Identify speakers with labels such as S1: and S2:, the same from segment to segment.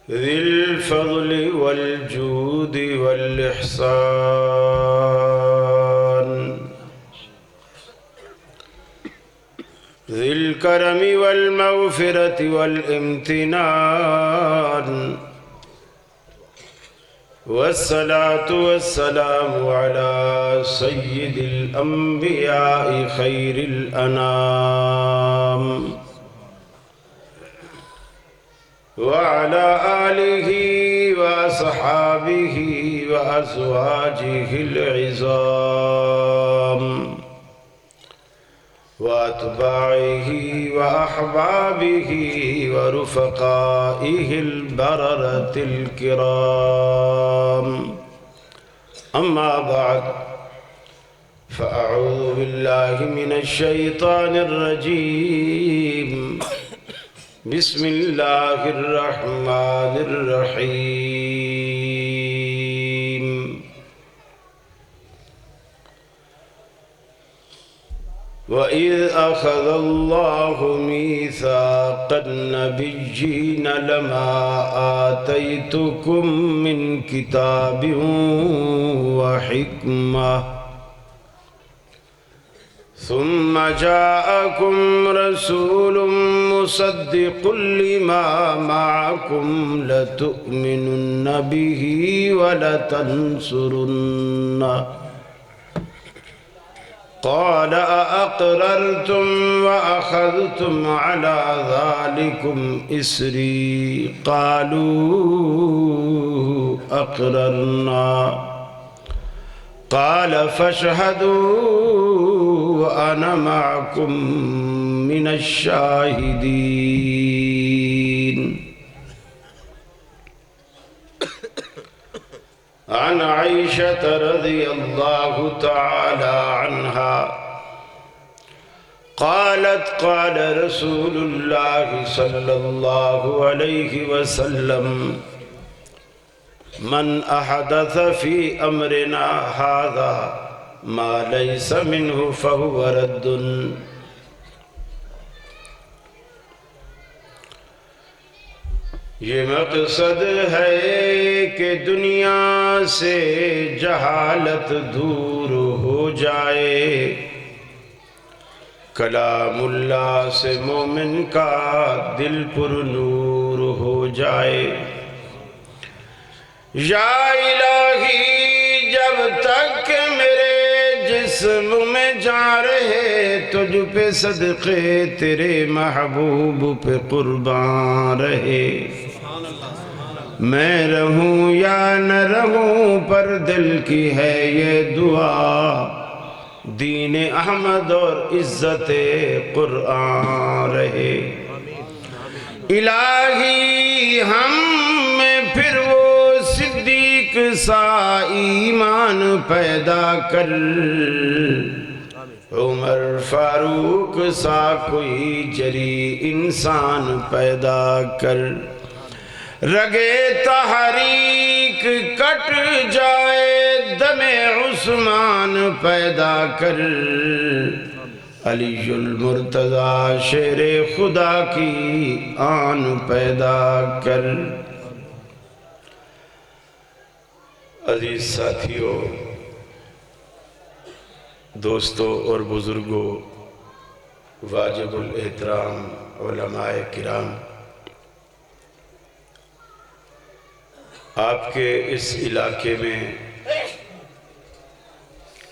S1: ذي الفضل والجود والإحسان ذي الكرم والمغفرة والامتنان والصلاة والسلام على سيد الأنبياء خير الأنام وعلى آله وأصحابه وأزواجه العظام وأتباعه وأحبابه ورفقائه البررة الكرام أما بعد فأعوذ بالله من الشيطان الرجيم بسم الله الرحمن الرحيم وإذ أخذ الله ميثاق النبيين لما آتيتكم من كتاب وحكمة ثم جاءكم رسول مصدق لما معكم لتؤمنن به ولتنصرنه قال أأقررتم وأخذتم على ذلكم إسري قالوا أقررنا قال فاشهدوا وأنا معكم من الشاهدين عن عائشة رضي الله تعالى عنها قالت قال رسول الله صلى الله عليه وسلم من أحدث في أمرنا هذا ما ليس منه فهو رد یہ مقصد ہے کہ دنیا سے جہالت دور ہو جائے کلام اللہ سے مومن کا دل پر نور ہو جائے یا الہی جب تک میرے جسم میں جان رہے تجھ پہ صدقے تیرے محبوب پہ قربان رہے میں رہوں یا نہ رہوں پر دل کی ہے یہ دعا دین احمد اور عزت قرآن رہے الہی ہم میں پھر وہ صدیق سا ایمان پیدا کر عمر فاروق سا کوئی جری انسان پیدا کر رگے تحریک کٹ جائے دم عثمان پیدا کر علی المرتضی شیر خدا کی آن پیدا کر عزیز ساتھیوں دوستوں اور بزرگوں واجب الاحترام علماء کرام آپ کے اس علاقے میں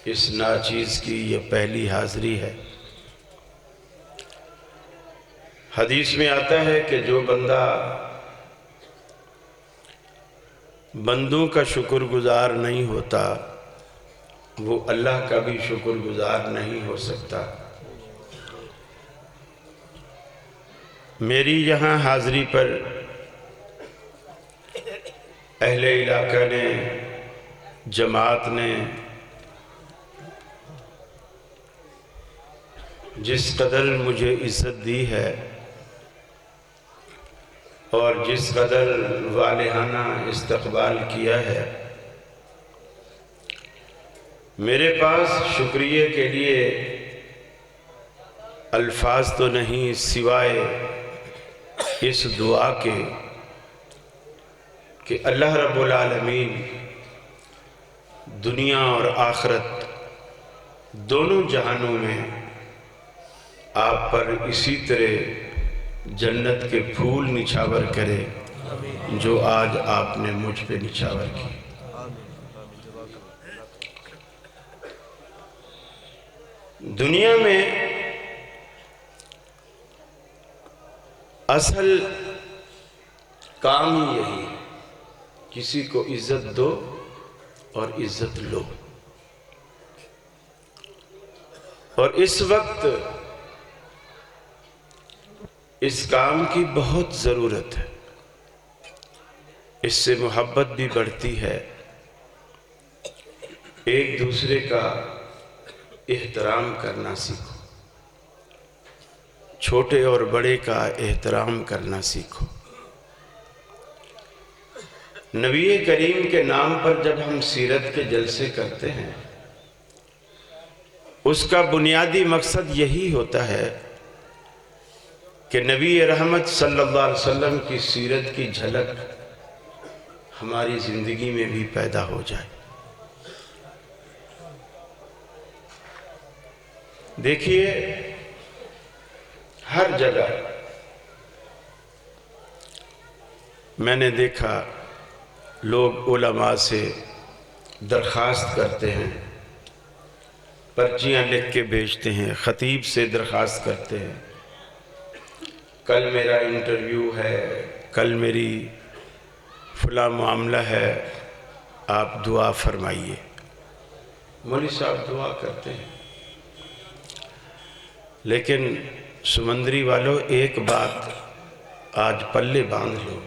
S1: اس ناچیز کی یہ پہلی حاضری ہے حدیث میں آتا ہے کہ جو بندہ بندوں کا شکر گزار نہیں ہوتا وہ اللہ کا بھی شکر گزار نہیں ہو سکتا میری یہاں حاضری پر اہل علاقہ نے جماعت نے جس قدر مجھے عزت دی ہے اور جس قدر والہانہ استقبال کیا ہے میرے پاس شکریہ کے لیے الفاظ تو نہیں سوائے اس دعا کے کہ اللہ رب العالمین دنیا اور آخرت دونوں جہانوں میں آپ پر اسی طرح جنت کے پھول نچھاور کرے جو آج آپ نے مجھ پہ نچھاور کی۔ دنیا میں اصل کام ہی یہی ہے، کسی کو عزت دو اور عزت لو، اور اس وقت اس کام کی بہت ضرورت ہے، اس سے محبت بھی بڑھتی ہے، ایک دوسرے کا احترام کرنا سیکھو، چھوٹے اور بڑے کا احترام کرنا سیکھو۔ نبی کریم کے نام پر جب ہم سیرت کے جلسے کرتے ہیں، اس کا بنیادی مقصد یہی ہوتا ہے کہ نبی رحمت صلی اللہ علیہ وسلم کی سیرت کی جھلک ہماری زندگی میں بھی پیدا ہو جائے۔ دیکھیے، ہر جگہ میں نے دیکھا لوگ علماء سے درخواست کرتے ہیں، پرچیاں لکھ کے بھیجتے ہیں، خطیب سے درخواست کرتے ہیں، کل میرا انٹرویو ہے، کل میری فلاں معاملہ ہے، آپ دعا فرمائیے۔ مولوی صاحب دعا کرتے ہیں، لیکن سمندری والوں ایک بات آج پلے باندھ لو،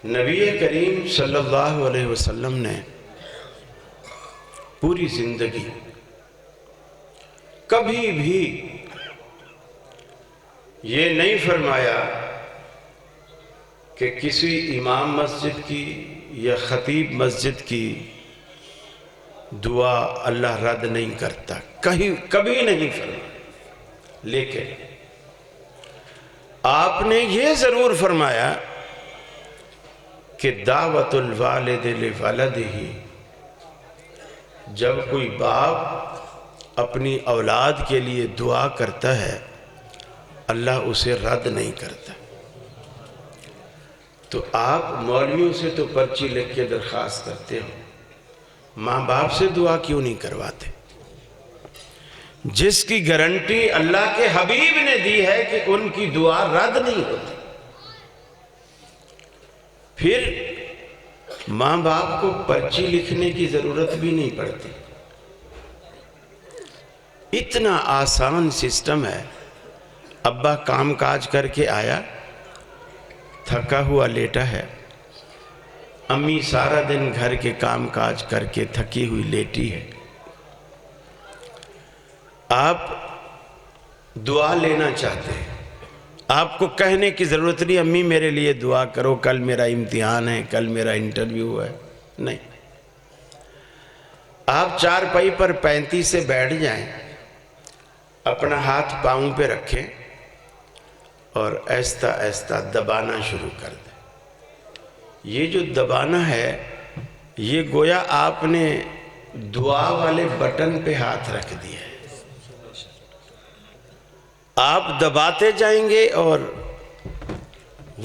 S1: نبی کریم صلی اللہ علیہ وسلم نے پوری زندگی کبھی بھی یہ نہیں فرمایا کہ کسی امام مسجد کی یا خطیب مسجد کی دعا اللہ رد نہیں کرتا، کبھی نہیں فرمایا، لیکن آپ نے یہ ضرور فرمایا کہ دعوت الوالد لولدہ، جب کوئی باپ اپنی اولاد کے لیے دعا کرتا ہے اللہ اسے رد نہیں کرتا۔ تو آپ مولویوں سے تو پرچی لکھ کے درخواست کرتے ہو، ماں باپ سے دعا کیوں نہیں کرواتے؟ جس کی گارنٹی اللہ کے حبیب نے دی ہے کہ ان کی دعا رد نہیں ہوتی، پھر ماں باپ کو پرچی لکھنے کی ضرورت بھی نہیں پڑتی۔ اتنا آسان سسٹم ہے، ابا کام کاج کر کے آیا، تھکا ہوا لیٹا ہے، امی سارا دن گھر کے کام کاج کر کے تھکی ہوئی لیٹی ہے، آپ دعا لینا چاہتے ہیں، آپ کو کہنے کی ضرورت نہیں امی میرے لیے دعا کرو، کل میرا امتحان ہے، کل میرا انٹرویو ہے، نہیں، آپ چارپائی پر 35 سے بیٹھ جائیں، اپنا ہاتھ پاؤں پہ رکھیں اور ایستا ایستا دبانا شروع کر دیں۔ یہ جو دبانا ہے یہ گویا آپ نے دعا والے بٹن پہ ہاتھ رکھ دیا ہے، آپ دباتے جائیں گے اور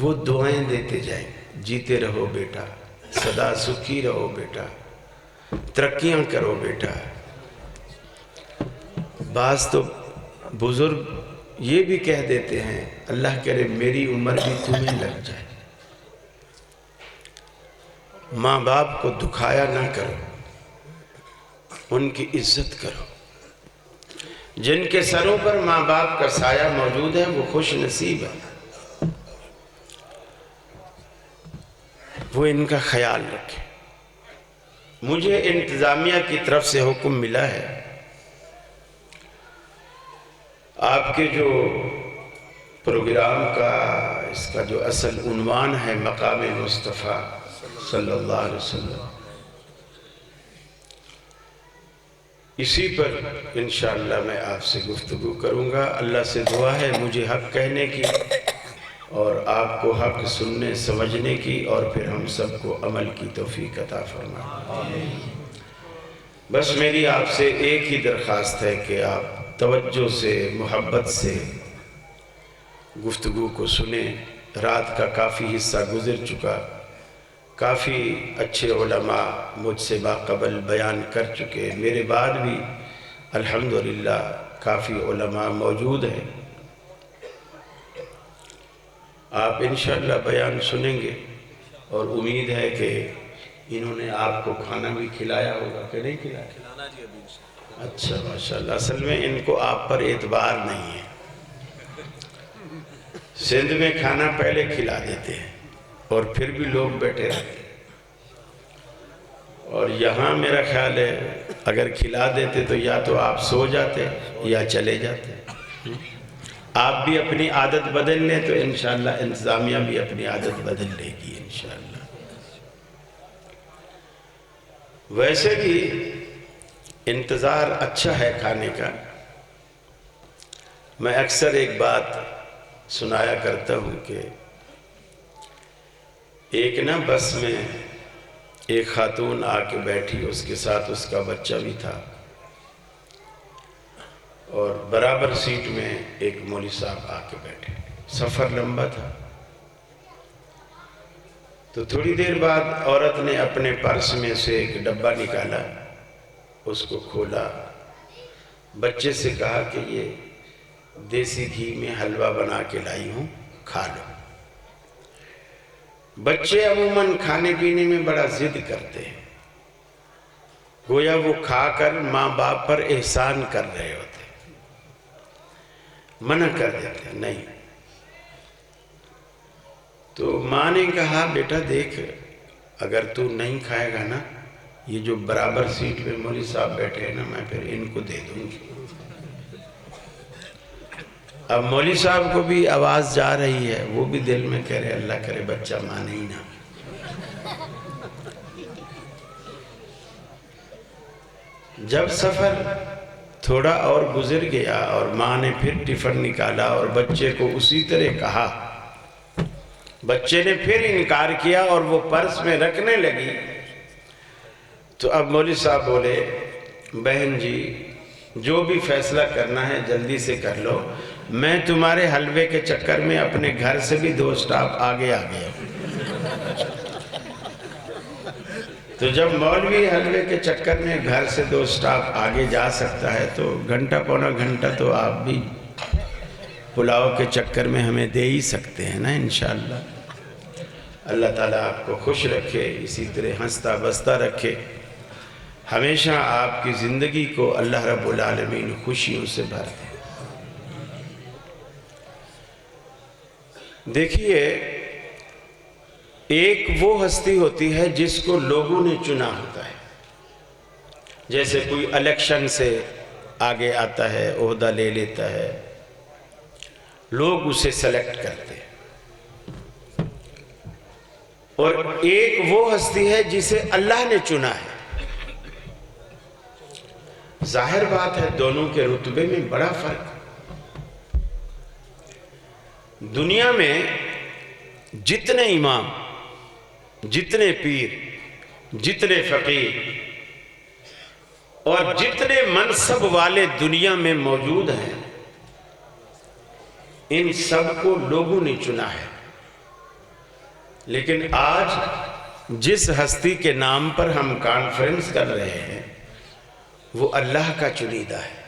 S1: وہ دعائیں دیتے جائیں گے، جیتے رہو بیٹا، سدا سکھی رہو بیٹا، ترقیاں کرو بیٹا۔ بعض تو بزرگ یہ بھی کہہ دیتے ہیں اللہ کرے میری عمر بھی تمہیں لگ جائے۔ ماں باپ کو دکھایا نہ کرو، ان کی عزت کرو، جن کے سروں پر ماں باپ کا سایہ موجود ہے وہ خوش نصیب ہے، وہ ان کا خیال رکھیں۔ مجھے انتظامیہ کی طرف سے حکم ملا ہے، آپ کے جو پروگرام کا اس کا جو اصل عنوان ہے مقام مصطفیٰ صلی اللہ علیہ وسلم، اسی پر انشاءاللہ میں آپ سے گفتگو کروں گا۔ اللہ سے دعا ہے مجھے حق کہنے کی اور آپ کو حق سننے سمجھنے کی اور پھر ہم سب کو عمل کی توفیق عطا فرمائے۔ بس میری آپ سے ایک ہی درخواست ہے کہ آپ توجہ سے محبت سے گفتگو کو سنیں۔ رات کا کافی حصہ گزر چکا، کافی اچھے علماء مجھ سے باقبل بیان کر چکے، میرے بعد بھی الحمدللہ کافی علماء موجود ہیں۔ آپ انشاءاللہ بیان سنیں گے اور امید ہے کہ انہوں نے آپ کو کھانا بھی کھلایا ہوگا کہ نہیں کھلایا؟ اچھا ماشاءاللہ۔ اصل میں ان کو آپ پر اعتبار نہیں ہے۔ سندھ میں کھانا پہلے کھلا دیتے ہیں اور پھر بھی لوگ بیٹھے رہتے ہیں، اور یہاں میرا خیال ہے اگر کھلا دیتے تو یا تو آپ سو جاتے یا چلے جاتے۔ آپ بھی اپنی عادت بدل لیں تو انشاءاللہ انتظامیہ بھی اپنی عادت بدل لے گی انشاءاللہ۔ ویسے بھی انتظار اچھا ہے کھانے کا۔ میں اکثر ایک بات سنایا کرتا ہوں کہ ایک نا بس میں ایک خاتون آ کے بیٹھی، اس کے ساتھ اس کا بچہ بھی تھا، اور برابر سیٹ میں ایک مولوی صاحب آ کے بیٹھے۔ سفر لمبا تھا، تو تھوڑی دیر بعد عورت نے اپنے پرس میں سے ایک ڈبہ نکالا، اس کو کھولا، بچے سے کہا کہ یہ دیسی گھی میں حلوہ بنا کے لائی ہوں، کھا لو۔ بچے عموماً کھانے پینے میں بڑا ضد کرتے ہیں، گویا وہ کھا کر ماں باپ پر احسان کر رہے ہوتے، منع کر دیتے ہیں نہیں۔ تو ماں نے کہا بیٹا دیکھ، اگر تو نہیں کھائے گا نا، یہ جو برابر سیٹ پہ مولوی صاحب بیٹھے ہیں نا، میں پھر ان کو دے دوں گی۔ اب مولوی صاحب کو بھی آواز جا رہی ہے، وہ بھی دل میں کہہ رہے اللہ کرے بچہ مانے ہی نہ۔ جب سفر تھوڑا اور گزر گیا اور ماں نے پھر ٹفن نکالا اور بچے کو اسی طرح کہا، بچے نے پھر انکار کیا اور وہ پرس میں رکھنے لگی، تو اب مولوی صاحب بولے بہن جی جو بھی فیصلہ کرنا ہے جلدی سے کر لو، میں تمہارے حلوے کے چکر میں اپنے گھر سے بھی 2 سٹاپ آگے آ گیا۔ تو جب مولوی حلوے کے چکر میں گھر سے 2 سٹاپ آگے جا سکتا ہے تو گھنٹہ پونا گھنٹہ تو آپ بھی پلاؤ کے چکر میں ہمیں دے ہی سکتے ہیں نا انشاءاللہ۔ اللہ تعالیٰ آپ کو خوش رکھے، اسی طرح ہنستا بستا رکھے، ہمیشہ آپ کی زندگی کو اللہ رب العالمین خوشیوں سے بھر دے۔ دیکھیے ایک وہ ہستی ہوتی ہے جس کو لوگوں نے چنا ہوتا ہے، جیسے کوئی الیکشن سے آگے آتا ہے، عہدہ لے لیتا ہے، لوگ اسے سلیکٹ کرتے ہیں، اور ایک وہ ہستی ہے جسے اللہ نے چنا ہے۔ ظاہر بات ہے دونوں کے رتبے میں بڑا فرق ہے۔ دنیا میں جتنے امام، جتنے پیر، جتنے فقیر اور جتنے منصب والے دنیا میں موجود ہیں، ان سب کو لوگوں نے چنا ہے، لیکن آج جس ہستی کے نام پر ہم کانفرنس کر رہے ہیں وہ اللہ کا چنیدہ ہے،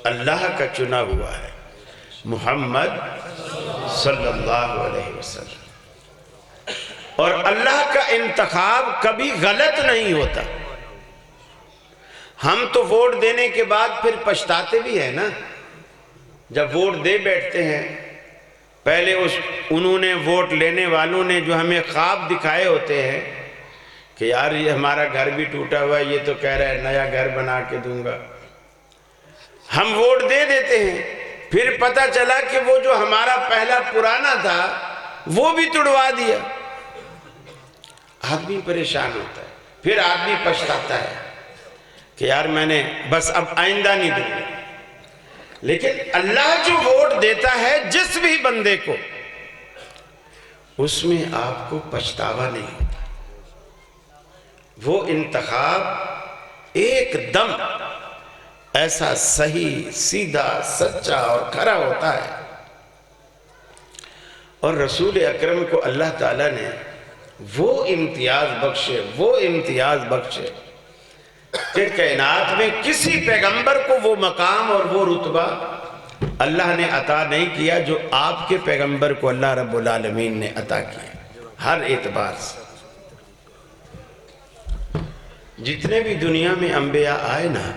S1: اللہ کا چنا ہوا ہے، محمد صلی اللہ علیہ وسلم۔ اور اللہ کا انتخاب کبھی غلط نہیں ہوتا۔ ہم تو ووٹ دینے کے بعد پھر پچھتاتے بھی ہیں نا، جب ووٹ دے بیٹھتے ہیں، پہلے انہوں نے ووٹ لینے والوں نے جو ہمیں خواب دکھائے ہوتے ہیں کہ یار یہ ہمارا گھر بھی ٹوٹا ہوا ہے، یہ تو کہہ رہا ہے نیا گھر بنا کے دوں گا، ہم ووٹ دے دیتے ہیں، پھر پتہ چلا کہ وہ جو ہمارا پہلا پرانا تھا وہ بھی توڑوا دیا۔ آدمی پریشان ہوتا ہے، پھر آدمی پچھتاتا ہے کہ یار میں نے بس اب آئندہ نہیں دوں گا۔ لیکن اللہ جو ووٹ دیتا ہے جس بھی بندے کو، اس میں آپ کو پچھتاوا نہیں ہوتا. وہ انتخاب ایک دم ایسا صحیح سیدھا سچا اور کھرا ہوتا ہے. اور رسول اکرم کو اللہ تعالیٰ نے وہ امتیاز بخشے کہ کائنات میں کسی پیغمبر کو وہ مقام اور وہ رتبہ اللہ نے عطا نہیں کیا جو آپ کے پیغمبر کو اللہ رب العالمین نے عطا کیا. ہر اعتبار سے جتنے بھی دنیا میں انبیاء آئے نا،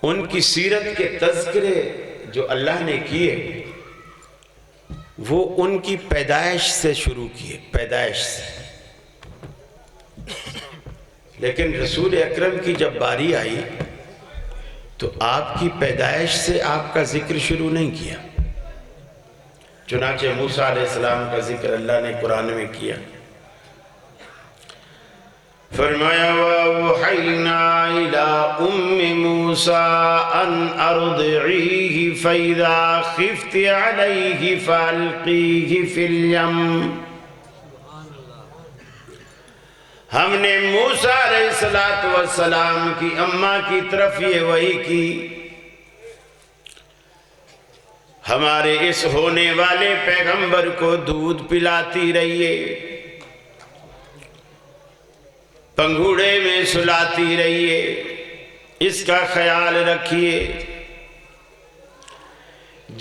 S1: ان کی سیرت کے تذکرے جو اللہ نے کیے وہ ان کی پیدائش سے شروع کیے، پیدائش سے. لیکن رسول اکرم کی جب باری آئی تو آپ کی پیدائش سے آپ کا ذکر شروع نہیں کیا. چنانچہ موسیٰ علیہ السلام کا ذکر اللہ نے قرآن میں کیا. فرمایا وَأَوْحَيْنَا إِلَىٰ أُمِّ مُوسَىٰ أَنْ أَرْضِعِيهِ فَإِذَا خِفْتِ عَلَيْهِ فَأَلْقِيهِ فِي الْيَمِّ. ہم نے موسیٰ علیہ السلام کی اماں کی طرف یہ وحی کی، ہمارے اس ہونے والے پیغمبر کو دودھ پلاتی رہیے، پنگھوڑے میں سلاتی رہیے، اس کا خیال رکھیے.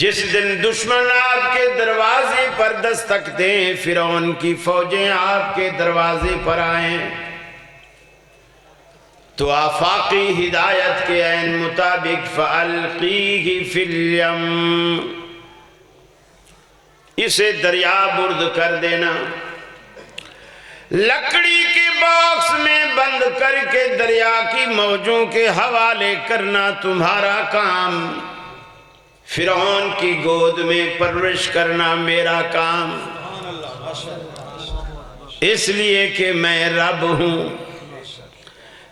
S1: جس دن دشمن آپ کے دروازے پر دستک دیں، فرعون کی فوجیں آپ کے دروازے پر آئیں، تو آفاقی ہدایت کے عین مطابق فَأَلْقِيهِ فِي الْيَمِّ، اسے دریا برد کر دینا. لکڑی کے باکس میں بند کر کے دریا کی موجوں کے حوالے کرنا تمہارا کام، فرعون کی گود میں پرورش کرنا میرا کام. اس لیے کہ میں رب ہوں.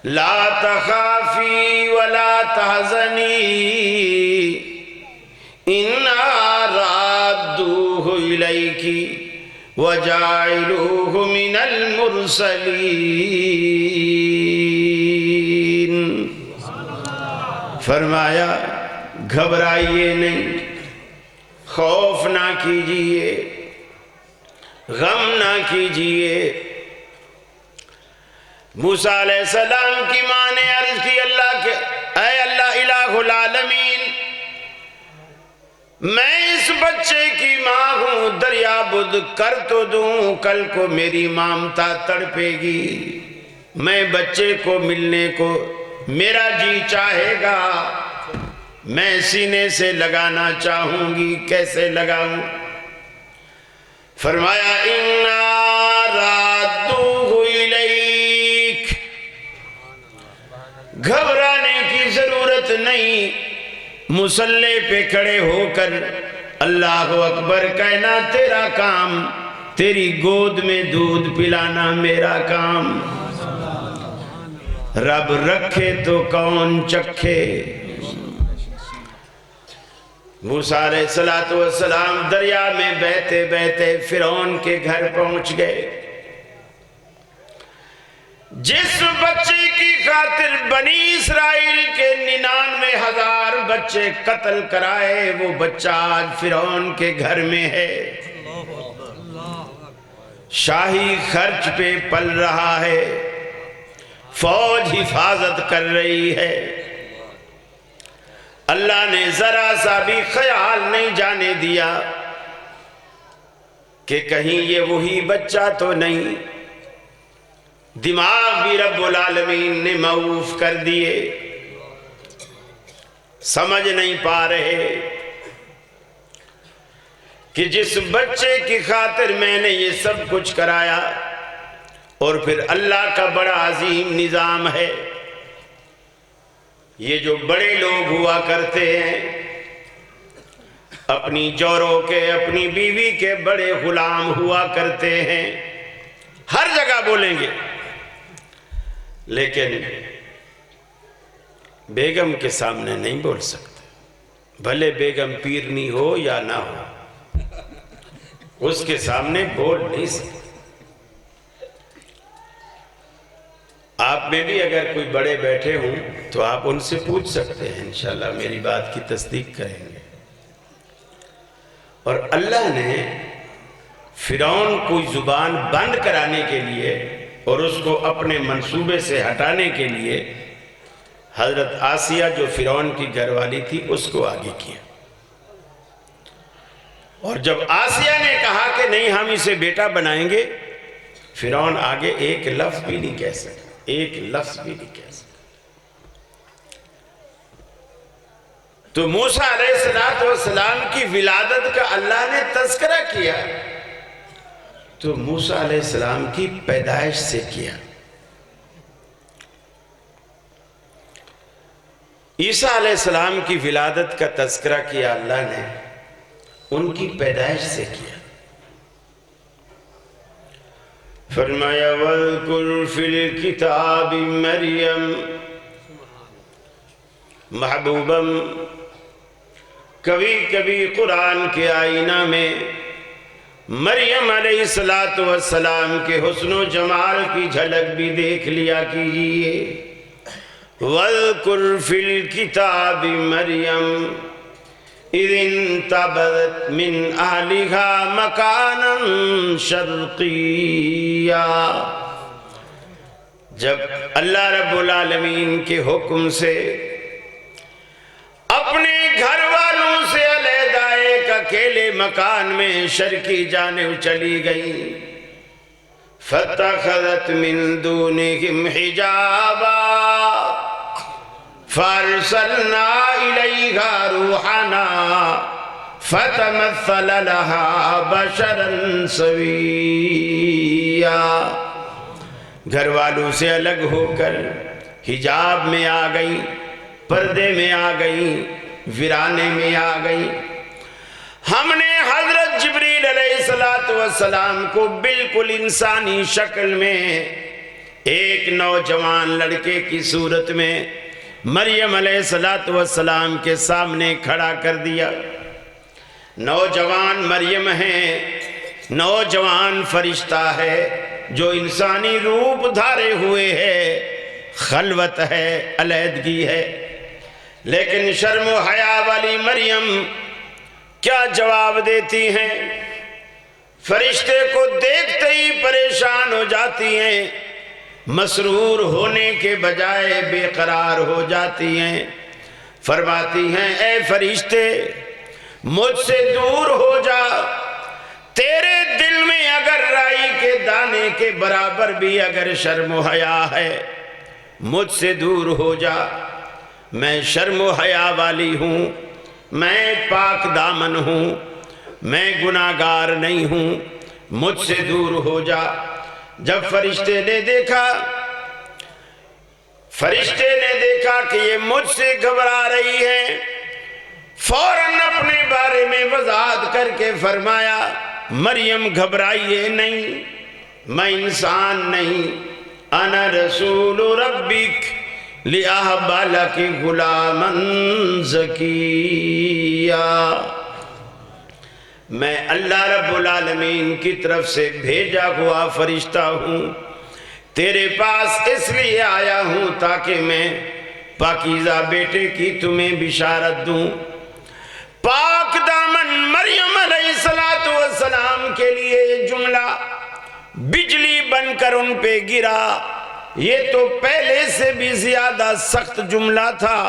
S1: لا تخافی ولا تحزنی انا رادوہ الیکی وجاعلوہ من المرسلین. فرمایا گھبرائیے نہیں، خوف نہ کیجئے، غم نہ کیجئے. موسیٰ علیہ السلام کی ماں نے عرض کی اللہ کے اے اللہ الہ العالمین، میں اس بچے کی ماں ہوں، دریا بدھ کر تو دوں، کل کو میری مامتا تڑپے گی، میں بچے کو ملنے کو میرا جی چاہے گا، میں سینے سے لگانا چاہوں گی، کیسے لگاؤں؟ فرمایا اِنَّا رَادُّوهُ إِلَيْكَ، گھبرانے کی ضرورت نہیں. مصلی پہ کھڑے ہو کر اللہ اکبر کہنا تیرا کام، تیری گود میں دودھ پلانا میرا کام. رب رکھے تو کون چکھے. موسیٰ علیہ السلام دریا میں بہتے بہتے فرعون کے گھر پہنچ گئے. جس بچے کی خاطر بنی اسرائیل کے 99,000 بچے قتل کرائے، وہ بچہ آج فرعون کے گھر میں ہے، شاہی خرچ پہ پل رہا ہے، فوج حفاظت کر رہی ہے. اللہ نے ذرا سا بھی خیال نہیں جانے دیا کہ کہیں یہ وہی بچہ تو نہیں. دماغ بھی رب العالمین نے معوف کر دیے، سمجھ نہیں پا رہے کہ جس بچے کی خاطر میں نے یہ سب کچھ کرایا، اور پھر اللہ کا بڑا عظیم نظام ہے. یہ جو بڑے لوگ ہوا کرتے ہیں، اپنی جوروں کے، اپنی بیوی کے بڑے غلام ہوا کرتے ہیں، ہر جگہ بولیں گے، لیکن بیگم کے سامنے نہیں بول سکتے، بھلے بیگم پیرنی ہو یا نہ ہو. اس کے سامنے بول نہیں سکتے۔ آپ میں بھی اگر کوئی بڑے بیٹھے ہوں تو آپ ان سے پوچھ سکتے ہیں، انشاءاللہ میری بات کی تصدیق کریں گے۔ اور اللہ نے فرعون کو زبان بند کرانے کے لیے اور اس کو اپنے منصوبے سے ہٹانے کے لیے حضرت آسیہ جو فرعون کی گھر والی تھی اس کو آگے کیا۔ اور جب آسیہ نے کہا کہ نہیں ہم اسے بیٹا بنائیں گے، فرعون آگے ایک لفظ بھی نہیں کہہ سکا، ایک لفظ بھی نہیں کہہ سکا۔ تو موسیٰ علیہ السلام کی ولادت کا اللہ نے تذکرہ کیا تو موسیٰ علیہ السلام کی پیدائش سے کیا۔ عیسیٰ علیہ السلام کی ولادت کا تذکرہ کیا اللہ نے ان کی پیدائش سے کیا۔ فرمایا وَاذْكُرْ فِي الْكِتَابِ مریم، محبوبم کبھی کبھی قرآن کے آئینہ میں مریم علیہ السلام کے حسن و جمال کی جھلک بھی دیکھ لیا کیجئے۔ وَاذْكُرْ فِي الْكِتَابِ مریم اِذْ انتبذت من أهلها مكانا شرقيا، جب اللہ رب العالمین کے حکم سے اپنے گھر والوں سے علیحدہ ایک اکیلے مکان میں شرقی جانب چلی گئی۔ فَاتَّخَذَتْ مِن دُونِهِمْ حِجَابًا فَأَرْسَلْنَا إِلَيْهَا رُوحَنَا فَتَمَثَّلَ لَهَا بَشَرًا سَوِيًّا، گھر والوں سے الگ ہو کر حجاب میں آ گئی، پردے میں آ گئی، ویرانے میں آ گئی۔ ہم نے حضرت جبریل علیہ السلام کو بالکل انسانی شکل میں ایک نوجوان لڑکے کی صورت میں مریم علیہ السلام کے سامنے کھڑا کر دیا۔ نوجوان مریم ہے، نوجوان فرشتہ ہے جو انسانی روپ دھارے ہوئے ہے، خلوت ہے، علیحدگی ہے، لیکن شرم و حیا والی مریم کیا جواب دیتی ہیں؟ فرشتے کو دیکھتے ہی پریشان ہو جاتی ہیں، مسرور ہونے کے بجائے بے قرار ہو جاتی ہیں۔ فرماتی ہیں اے فرشتے مجھ سے دور ہو جا، تیرے دل میں اگر رائی کے دانے کے برابر بھی اگر شرم و حیا ہے مجھ سے دور ہو جا، میں شرم و حیا والی ہوں، میں پاک دامن ہوں، میں گناہگار نہیں ہوں، مجھ سے دور ہو جا۔ جب فرشتے نے دیکھا کہ یہ مجھ سے گھبرا رہی ہے، فوراً اپنے بارے میں وضاحت کر کے فرمایا مریم گھبرائیے نہیں، میں انسان نہیں، انا رسول ربک لِأَهْبَ لَكِ غُلَامًا زَكِيًّا، میں اللہ رب العالمین کی طرف سے بھیجا ہوا فرشتہ ہوں، تیرے پاس اس لیے آیا ہوں تاکہ میں پاکیزہ بیٹے کی تمہیں بشارت دوں۔ پاک دامن مریم علیہ السلام کے لیے یہ جملہ بجلی بن کر ان پہ گرا۔ یہ تو پہلے سے بھی زیادہ سخت جملہ تھا،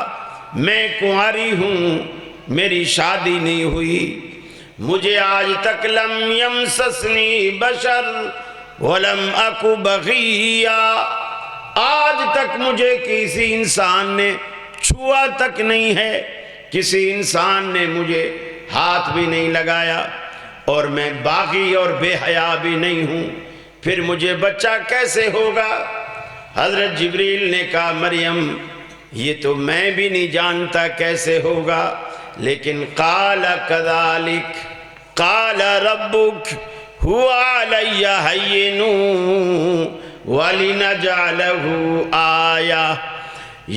S1: میں کنواری ہوں، میری شادی نہیں ہوئی، مجھے آج تک لم یمسسنی بشر ولم اکو بغیا، آج تک مجھے کسی انسان نے چھوا تک نہیں ہے، کسی انسان نے مجھے ہاتھ بھی نہیں لگایا، اور میں باغی اور بے حیا بھی نہیں ہوں، پھر مجھے بچہ کیسے ہوگا؟ حضرت جبریل نے کہا مریم یہ تو میں بھی نہیں جانتا کیسے ہوگا، لیکن قال کذالک قال ربک هو علی ہین ولنجعلہ آیہ،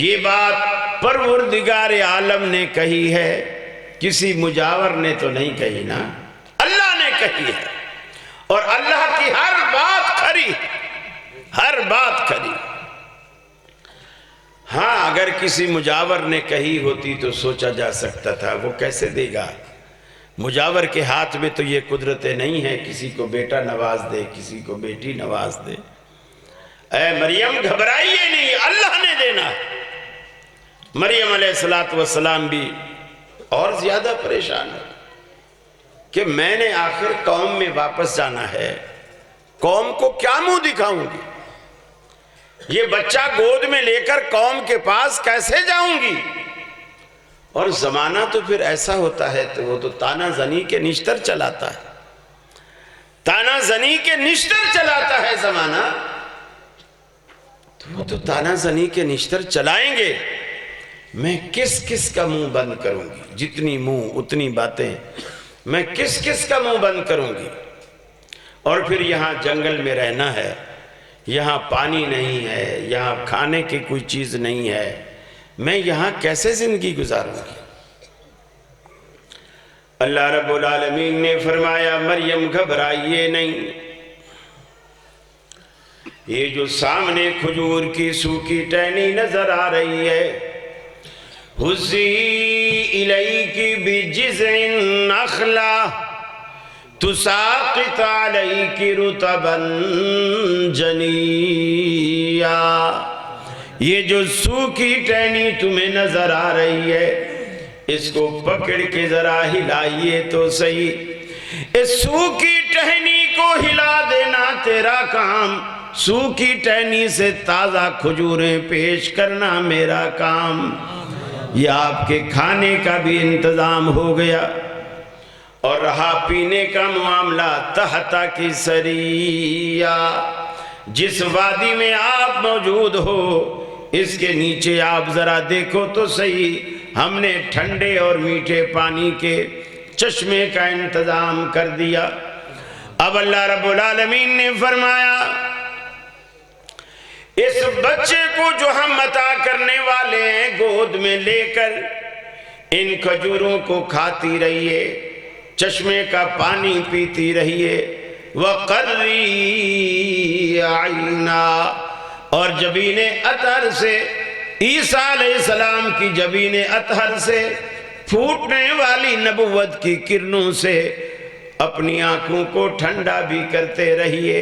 S1: یہ بات پروردگار عالم نے کہی ہے، کسی مجاور نے تو نہیں کہی نا، اللہ نے کہی ہے۔ اور اللہ کی ہر بات کھری، ہر بات کھری۔ ہاں اگر کسی مجاور نے کہی ہوتی تو سوچا جا سکتا تھا وہ کیسے دے گا، مجاور کے ہاتھ میں تو یہ قدرتیں نہیں ہیں، کسی کو بیٹا نواز دے، کسی کو بیٹی نواز دے۔ اے مریم گھبرائیے نہیں، اللہ نے دینا۔ مریم علیہ السلام بھی اور زیادہ پریشان ہے کہ میں نے آخر قوم میں واپس جانا ہے، قوم کو کیا منہ دکھاؤں گی، یہ بچہ گود میں لے کر قوم کے پاس کیسے جاؤں گی؟ اور زمانہ تو پھر ایسا ہوتا ہے تو وہ تو تانا زنی کے نشتر چلاتا ہے، تانا زنی کے نشتر چلاتا ہے زمانہ، تو وہ تو تانا زنی کے نشتر چلائیں گے۔ میں کس کس کا منہ بند کروں گی؟ جتنی منہ اتنی باتیں، میں کس کس کا منہ بند کروں گی؟ اور پھر یہاں جنگل میں رہنا ہے، یہاں پانی نہیں ہے، یہاں کھانے کی کوئی چیز نہیں ہے، میں یہاں کیسے زندگی گزاروں گی؟ اللہ رب العالمین نے فرمایا مریم گھبرائیے نہیں، یہ جو سامنے کھجور کی سوکھی ٹہنی نظر آ رہی ہے، حُزِّی اِلَيْكِ بِجِزْعِ النَّخْلَةِ تُسَاقِطْ عَلَيْكِ رُطَبًا جَنِيًّا، یہ جو سوکھی ٹہنی تمہیں نظر آ رہی ہے اس کو پکڑ کے ذرا ہلائیے تو صحیح۔ اس سوکھی ٹہنی کو ہلا دینا تیرا کام، سوکھی ٹہنی سے تازہ کھجوریں پیش کرنا میرا کام۔ یہ آپ کے کھانے کا بھی انتظام ہو گیا، اور رہا پینے کا معاملہ تحتا کی سریا، جس وادی میں آپ موجود ہو اس کے نیچے آپ ذرا دیکھو تو صحیح، ہم نے ٹھنڈے اور میٹھے پانی کے چشمے کا انتظام کر دیا۔ اب اللہ رب العالمین نے فرمایا اس بچے کو جو ہم عطا کرنے والے ہیں گود میں لے کر ان کھجوروں کو کھاتی رہیے، چشمے کا پانی پیتی رہیے، وَقَرِّي عَيْنَا، اور جبین اطہر سے، عیسیٰ علیہ السلام کی جبین اطہر سے پھوٹنے والی نبوت کی کرنوں سے اپنی آنکھوں کو ٹھنڈا بھی کرتے رہیے۔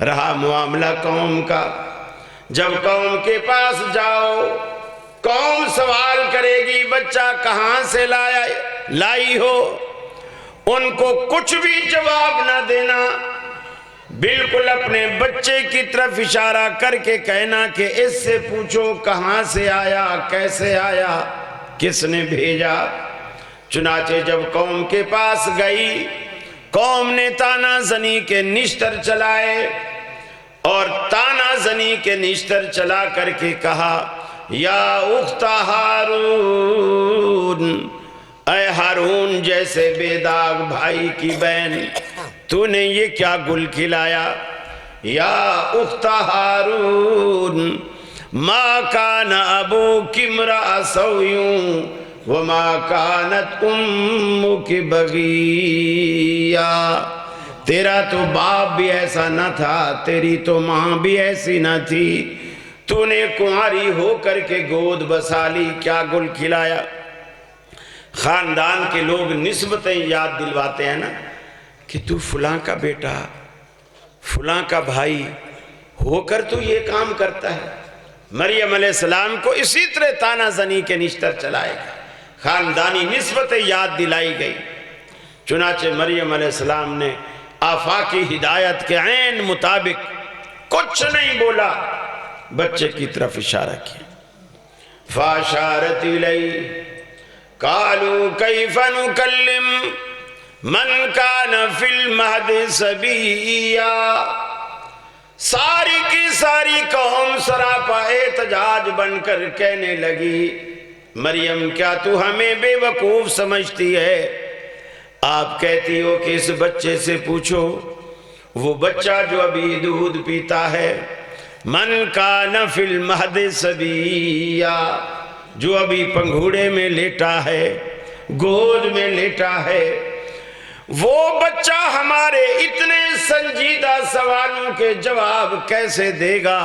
S1: رہا معاملہ قوم کا، جب قوم کے پاس جاؤ قوم سوال کرے گی بچہ کہاں سے لائی ہو، ان کو کچھ بھی جواب نہ دینا، بالکل اپنے بچے کی طرف اشارہ کر کے کہنا کہ اس سے پوچھو کہاں سے آیا، کیسے آیا، کس نے بھیجا۔ چنانچہ جب قوم کے پاس گئی، قوم نے تانا زنی کے نشتر چلائے، اور تانا زنی کے نشتر چلا کر کے کہا یا اخت ہارون، اے ہارون جیسے بے داغ بھائی کی بہن، تو نے یہ کیا گل کھلایا؟ یا اخت ہارون ما کان ابوک امرأ سوء وما کانت امک بغیا، تیرا تو باپ بھی ایسا نہ تھا، تیری تو ماں بھی ایسی نہ تھی، تو نے کنواری ہو کر کے گود بسا لی، کیا گل کھلایا؟ خاندان کے لوگ نسبتیں یاد دلواتے ہیں نا کہ تو فلاں کا بیٹا، فلاں کا بھائی ہو کر تو یہ کام کرتا ہے۔ مریم علیہ السلام کو اسی طرح تانا زنی کے نشتر چلائے گا، خاندانی نسبتیں یاد دلائی گئی۔ چنانچہ مریم علیہ السلام نے آفاقی ہدایت کے عین مطابق کچھ نہیں بولا، بچے کی طرف اشارہ کیا۔ فاشارت الی قالوا کیف نکلم من کان فی المہد صبیا، ساری کی ساری قوم سراپا احتجاج بن کر کہنے لگی مریم کیا تو ہمیں بے وقوف سمجھتی ہے؟ آپ کہتی ہو کہ اس بچے سے پوچھو، وہ بچہ جو ابھی دودھ پیتا ہے، من کان فی المہد صبیا، جو ابھی پنگھوڑے میں لیٹا ہے، گود میں لیٹا ہے، وہ بچہ ہمارے اتنے سنجیدہ سوالوں کے جواب کیسے دے گا؟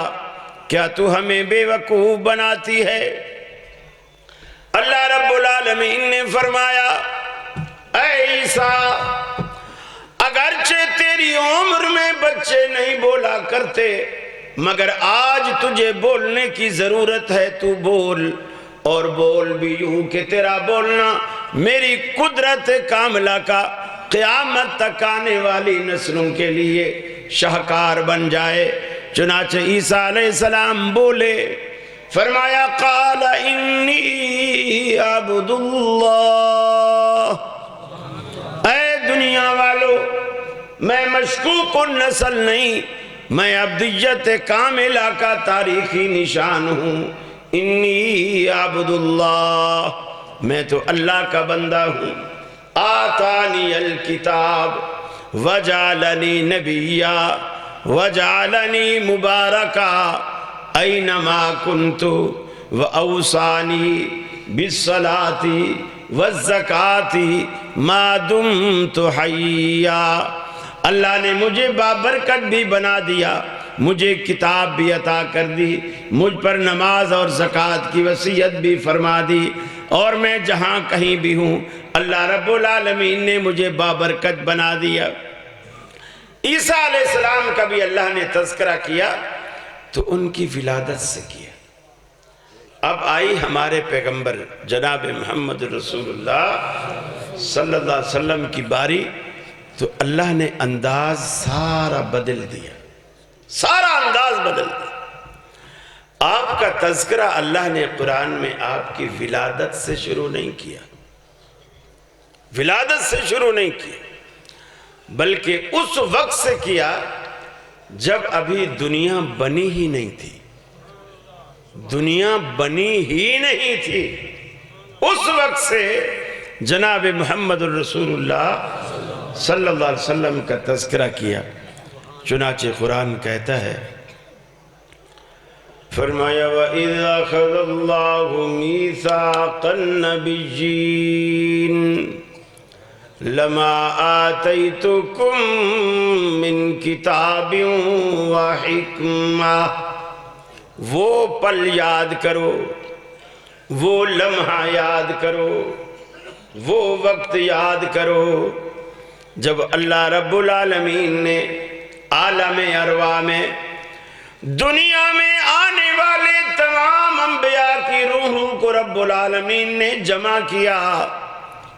S1: کیا تو ہمیں بے وقوف بناتی ہے؟ اللہ رب العالمین نے فرمایا اے عیسیٰ، اگرچہ تیری عمر میں بچے نہیں بولا کرتے، مگر آج تجھے بولنے کی ضرورت ہے، تو بول، اور بول بھی یوں کہ تیرا بولنا میری قدرت کاملہ کا قیامت تک آنے والی نسلوں کے لیے شاہکار بن جائے۔ چنانچہ عیسیٰ علیہ السلام بولے، فرمایا قال انی عبد اللہ، اے دنیا والو، میں مشکوک النسل نہیں، میں عبدیت کاملہ کا تاریخی نشان ہوں۔ انی عبد اللہ، میں تو اللہ کا بندہ ہوں۔ آتانی الکتاب وجعلنی نبیا وجعلنی مبارکا اینما کنت واوصانی بالصلاۃ والزکاۃ ما دمت حیا۔ اللہ نے مجھے بابرکت بھی بنا دیا، مجھے کتاب بھی عطا کر دی، مجھ پر نماز اور زکوٰۃ کی وصیت بھی فرما دی، اور میں جہاں کہیں بھی ہوں اللہ رب العالمین نے مجھے بابرکت بنا دیا۔ عیسیٰ علیہ السلام کا بھی اللہ نے تذکرہ کیا تو ان کی ولادت سے کیا۔ اب آئی ہمارے پیغمبر جناب محمد رسول اللہ صلی اللہ علیہ وسلم کی باری، تو اللہ نے انداز سارا بدل دیا، سارا انداز بدل دیا۔ آپ کا تذکرہ اللہ نے قرآن میں آپ کی ولادت سے شروع نہیں کیا، ولادت سے شروع نہیں کیا، بلکہ اس وقت سے کیا جب ابھی دنیا بنی ہی نہیں تھی، دنیا بنی ہی نہیں تھی، اس وقت سے جناب محمد الرسول اللہ صلی اللہ علیہ وسلم کا تذکرہ کیا۔ چنانچہ قرآن کہتا ہے، فرمایا وَإِذْ أَخَذَ اللَّهُ مِيثَاقَ النَّبِيِّينَ لَمَا آتَيْتُكُم مِّن كِتَابٍ وَحِكْمَةٍ۔ وہ پل یاد کرو، وہ لمحہ یاد کرو، وہ وقت یاد کرو جب اللہ رب العالمین نے عالم ارواح میں دنیا میں آنے والے تمام انبیاء کی روحوں کو رب العالمین نے جمع کیا،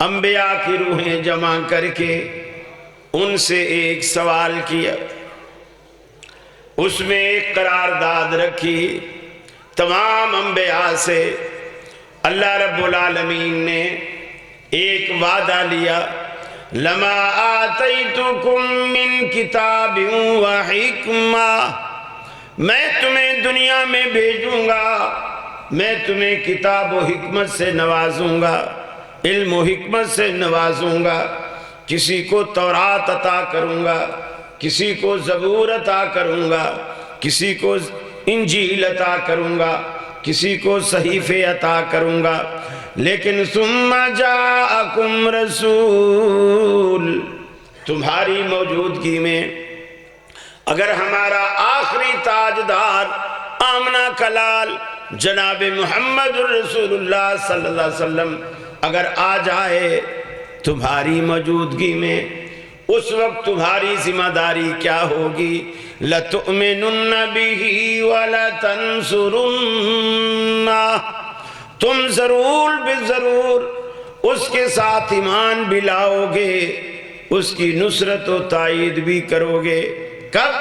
S1: انبیاء کی روحیں جمع کر کے ان سے ایک سوال کیا، اس میں ایک قرارداد رکھی تمام انبیاء سے۔ اللہ رب العالمین نے ایک وعدہ لیا، لما آتیتکم من کتاب وحکمہ، میں تمہیں دنیا میں بھیجوں گا، میں تمہیں کتاب و حکمت سے نوازوں گا، علم و حکمت سے نوازوں گا، کسی کو تورات عطا کروں گا، کسی کو زبور عطا کروں گا، کسی کو انجیل عطا کروں گا، کسی کو صحیفے عطا کروں گا، لیکن ثم جاءکم رسول، تمہاری موجودگی میں اگر ہمارا آخری تاجدار آمنہ کلال جناب محمد رسول اللہ صلی اللہ علیہ وسلم اگر آ جائے تمہاری موجودگی میں، اس وقت تمہاری ذمہ داری کیا ہوگی؟ لَتُؤْمِنُنَّ بِهِ وَلَتَنْصُرُنَّهُ، تم ضرور بضرور اس کے ساتھ ایمان بھی لاؤ گے، اس کی نصرت و تائید بھی کرو گے۔ کب؟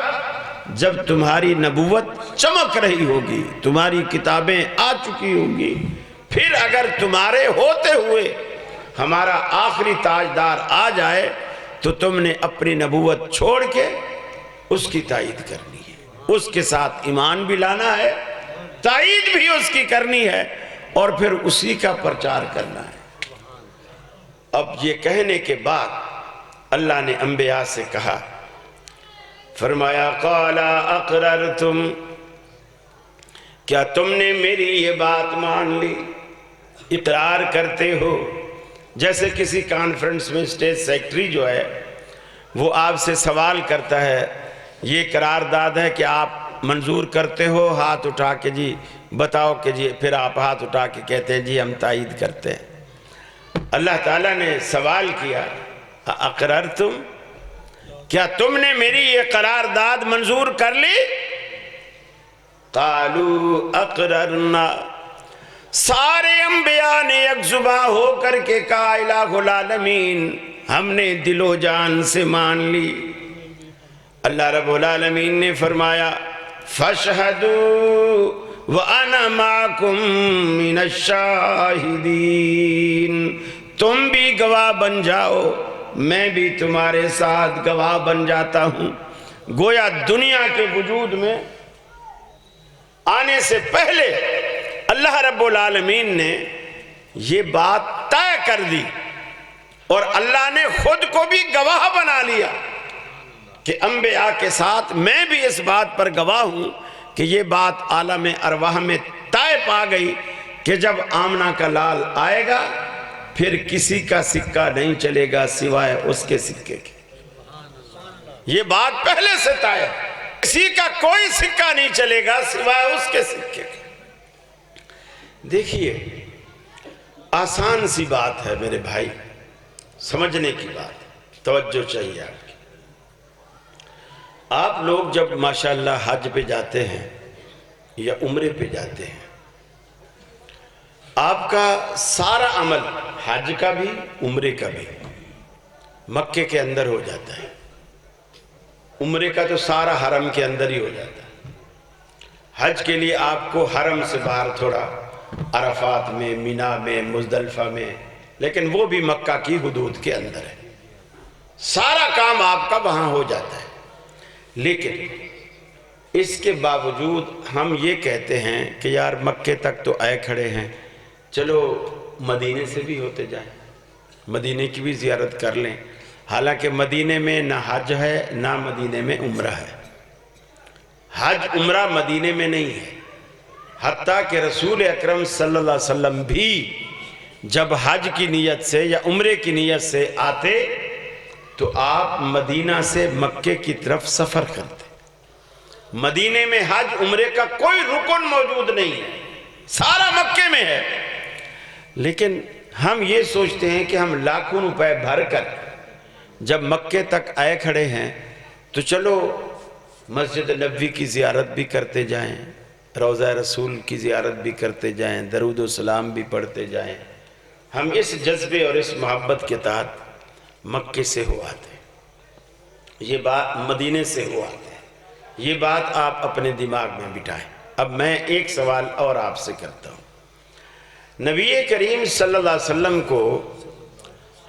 S1: جب تمہاری نبوت چمک رہی ہوگی، تمہاری کتابیں آ چکی ہوگی، پھر اگر تمہارے ہوتے ہوئے ہمارا آخری تاجدار آ جائے تو تم نے اپنی نبوت چھوڑ کے اس کی تائید کرنی ہے، اس کے ساتھ ایمان بھی لانا ہے، تائید بھی اس کی کرنی ہے، اور پھر اسی کا پرچار کرنا ہے۔ اب یہ کہنے کے بعد اللہ نے انبیاء سے کہا، فرمایا قَالَ أَقْرَرْتُمْ، کیا تم نے میری یہ بات مان لی؟ اقرار کرتے ہو؟ جیسے کسی کانفرنس میں اسٹیج سیکٹری جو ہے وہ آپ سے سوال کرتا ہے، یہ قرارداد ہے کہ آپ منظور کرتے ہو؟ ہاتھ اٹھا کے جی بتاؤ کہ جی، پھر آپ ہاتھ اٹھا کے کہتے ہیں جی ہم تائید کرتے ہیں۔ اللہ تعالیٰ نے سوال کیا، اقررتم، کیا تم نے میری یہ قرارداد منظور کر لی؟ قالوا اقررنا، سارے انبیاء نے یک زباں ہو کر کے کہا الہ العالمین، ہم نے دل و جان سے مان لی۔ اللہ رب العالمین نے فرمایا فاشہدوا وانا معکم من الشاہدین، تم بھی گواہ بن جاؤ، میں بھی تمہارے ساتھ گواہ بن جاتا ہوں۔ گویا دنیا کے وجود میں آنے سے پہلے اللہ رب العالمین نے یہ بات طے کر دی، اور اللہ نے خود کو بھی گواہ بنا لیا کہ انبیاء کے ساتھ میں بھی اس بات پر گواہ ہوں کہ یہ بات عالم ارواح میں طے پا گئی کہ جب آمنہ کا لال آئے گا پھر کسی کا سکہ نہیں چلے گا سوائے اس کے سکے کے۔ یہ بات پہلے سے طے ہے، کسی کا کوئی سکہ نہیں چلے گا سوائے اس کے سکے کے۔ دیکھیے آسان سی بات ہے میرے بھائی، سمجھنے کی بات، توجہ چاہیے آپ کی۔ آپ لوگ جب ماشاءاللہ حج پہ جاتے ہیں یا عمرے پہ جاتے ہیں، آپ کا سارا عمل حج کا بھی عمرے کا بھی مکے کے اندر ہو جاتا ہے۔ عمرے کا تو سارا حرم کے اندر ہی ہو جاتا ہے۔ حج کے لیے آپ کو حرم سے باہر تھوڑا عرفات میں، مینا میں، مزدلفہ میں، لیکن وہ بھی مکہ کی حدود کے اندر ہے۔ سارا کام آپ کا وہاں ہو جاتا ہے، لیکن اس کے باوجود ہم یہ کہتے ہیں کہ یار مکے تک تو آئے کھڑے ہیں، چلو مدینے سے بھی ہوتے جائیں، مدینے کی بھی زیارت کر لیں۔ حالانکہ مدینے میں نہ حج ہے نہ مدینے میں عمرہ ہے۔ حج عمرہ مدینے میں نہیں ہے، حتیٰ کہ رسول اکرم صلی اللہ علیہ وسلم بھی جب حج کی نیت سے یا عمرے کی نیت سے آتے تو آپ مدینہ سے مکے کی طرف سفر کرتے۔ مدینے میں حج عمرے کا کوئی رکن موجود نہیں ہے، سارا مکے میں ہے۔ لیکن ہم یہ سوچتے ہیں کہ ہم لاکھوں روپے بھر کر جب مکے تک آئے کھڑے ہیں تو چلو مسجد نبوی کی زیارت بھی کرتے جائیں، روضہ رسول کی زیارت بھی کرتے جائیں، درود و سلام بھی پڑھتے جائیں۔ ہم اس جذبے اور اس محبت کے تحت مکے سے ہو آتے ہیں، یہ بات مدینے سے ہو آتے ہیں، یہ بات آپ اپنے دماغ میں بٹھائیں۔ اب میں ایک سوال اور آپ سے کرتا ہوں۔ نبی کریم صلی اللہ علیہ وسلم کو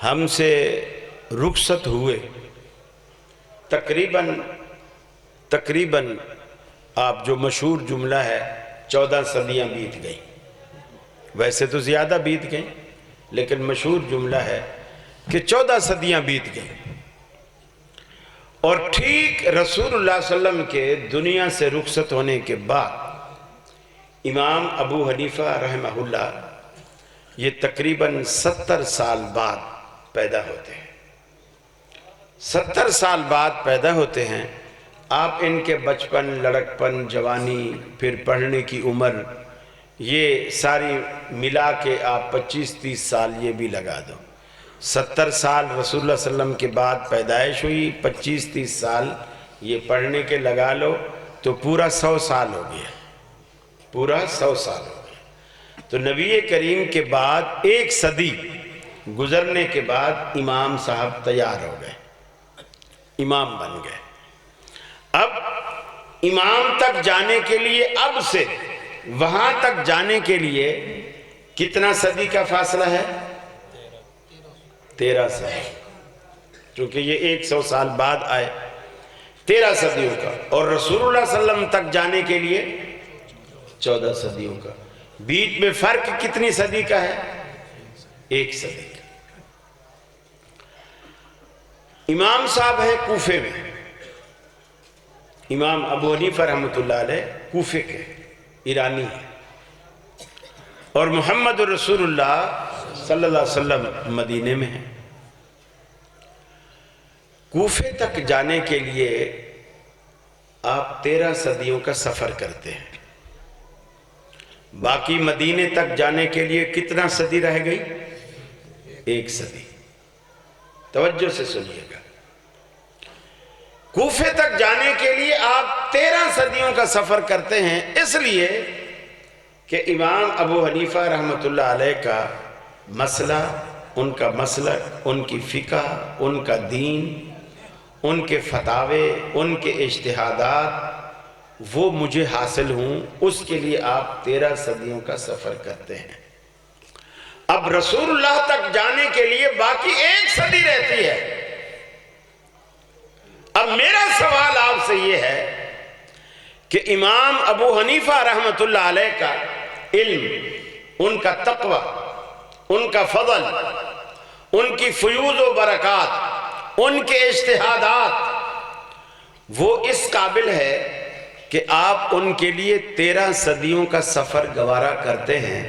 S1: ہم سے رخصت ہوئے تقریباً آپ جو مشہور جملہ ہے 14 صدیاں بیت گئیں، ویسے تو زیادہ بیت گئیں لیکن مشہور جملہ ہے کہ 14 صدیاں بیت گئیں، اور ٹھیک رسول اللہ صلی اللہ علیہ وسلم کے دنیا سے رخصت ہونے کے بعد امام ابو حنیفہ رحمہ اللہ یہ تقریباً 70 سال بعد پیدا ہوتے ہیں۔ 70 سال بعد پیدا ہوتے ہیں۔ آپ ان کے بچپن، لڑکپن، جوانی، پھر پڑھنے کی عمر، یہ ساری ملا کے آپ 25-30 سال یہ بھی لگا دو۔ 70 سال رسول اللہ صلی اللہ علیہ وسلم کے بعد پیدائش ہوئی، 25-30 سال یہ پڑھنے کے لگا لو تو پورا 100 سال ہو گیا، پورا 100 سال ہو گیا۔ تو نبی کریم کے بعد 1 صدی گزرنے کے بعد امام صاحب تیار ہو گئے، امام بن گئے۔ اب امام تک جانے کے لیے، اب سے وہاں تک جانے کے لیے کتنا صدی کا فاصلہ ہے؟ 13 سال، کیونکہ یہ 100 سال بعد آئے، 13 صدیوں کا، اور رسول اللہ صلی اللہ علیہ وسلم تک جانے کے لیے 14 صدیوں کا۔ بیچ میں فرق کتنی صدی کا ہے؟ 1 صدی کا۔ امام صاحب ہیں کوفے میں، امام ابو حنیفہ رحمۃ اللہ علیہ کوفے کے ایرانی ہیں، اور محمد رسول اللہ صلی اللہ علیہ وسلم مدینے میں ہیں۔ کوفے تک جانے کے لیے آپ 13 صدیوں کا سفر کرتے ہیں، باقی مدینے تک جانے کے لیے کتنا صدی رہ گئی؟ 1 صدی۔ توجہ سے سنیے گا، کوفے تک جانے کے لیے آپ 13 صدیوں کا سفر کرتے ہیں، اس لیے کہ امام ابو حنیفہ رحمۃ اللہ علیہ کا مسئلہ، ان کا مسلک، ان کی فقہ، ان کا دین، ان کے فتاوے، ان کے اجتہادات وہ مجھے حاصل ہوں، اس کے لیے آپ 13 صدیوں کا سفر کرتے ہیں۔ اب رسول اللہ تک جانے کے لیے باقی 1 صدی رہتی ہے۔ اب میرا سوال آپ سے یہ ہے کہ امام ابو حنیفہ رحمۃ اللہ علیہ کا علم، ان کا تقوی، ان کا فضل، ان کی فیوض و برکات، ان کے اجتہادات وہ اس قابل ہے کہ آپ ان کے لیے 13 صدیوں کا سفر گوارا کرتے ہیں،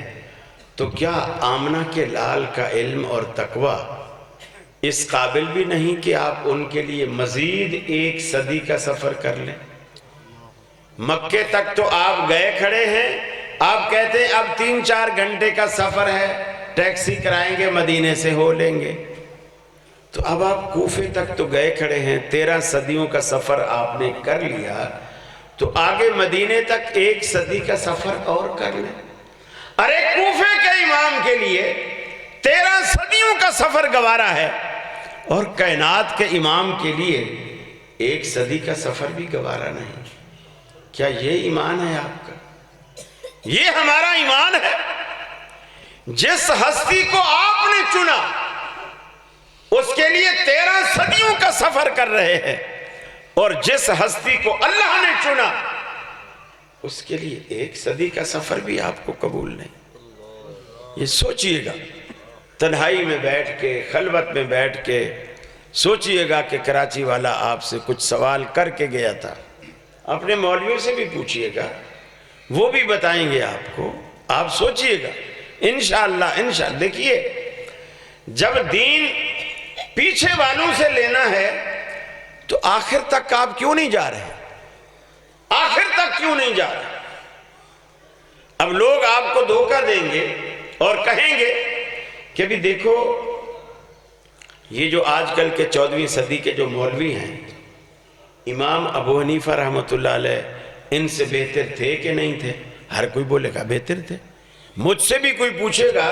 S1: تو کیا آمنہ کے لال کا علم اور تقوی اس قابل بھی نہیں کہ آپ ان کے لیے مزید 1 صدی کا سفر کر لیں؟ مکے تک تو آپ گئے کھڑے ہیں، آپ کہتے ہیں اب 3-4 گھنٹے کا سفر ہے، ٹیکسی کرائیں گے، مدینے سے ہو لیں گے۔ تو اب آپ کوفے تک تو گئے کھڑے ہیں، 13 صدیوں کا سفر آپ نے کر لیا، تو آگے مدینے تک 1 صدی کا سفر اور کر لیں۔ ارے کوفے کے امام کے لیے 13 صدیوں کا سفر گوارا ہے، اور کائنات کے امام کے لیے 1 صدی کا سفر بھی گوارا نہیں۔ کیا یہ ایمان ہے آپ کا؟ یہ ہمارا ایمان ہے۔ جس ہستی کو آپ نے چنا اس کے لیے 13 صدیوں کا سفر کر رہے ہیں، اور جس ہستی کو اللہ نے چنا اس کے لیے 1 صدی کا سفر بھی آپ کو قبول نہیں۔ یہ سوچئے گا، تنہائی میں بیٹھ کے، خلوت میں بیٹھ کے سوچئے گا کہ کراچی والا آپ سے کچھ سوال کر کے گیا تھا، اپنے مولویوں سے بھی پوچھئے گا، وہ بھی بتائیں گے آپ کو۔ آپ سوچئے گا، انشاءاللہ دیکھیے، جب دین پیچھے والوں سے لینا ہے تو آخر تک آپ کیوں نہیں جا رہے؟ آخر تک کیوں نہیں جا رہے؟ اب لوگ آپ کو دھوکہ دیں گے اور کہیں گے کہ بھی دیکھو، یہ جو آج کل کے 14ویں صدی کے جو مولوی ہیں، امام ابو حنیفہ رحمۃ اللہ علیہ ان سے بہتر تھے کہ نہیں تھے؟ ہر کوئی بولے گا بہتر تھے۔ مجھ سے بھی کوئی پوچھے گا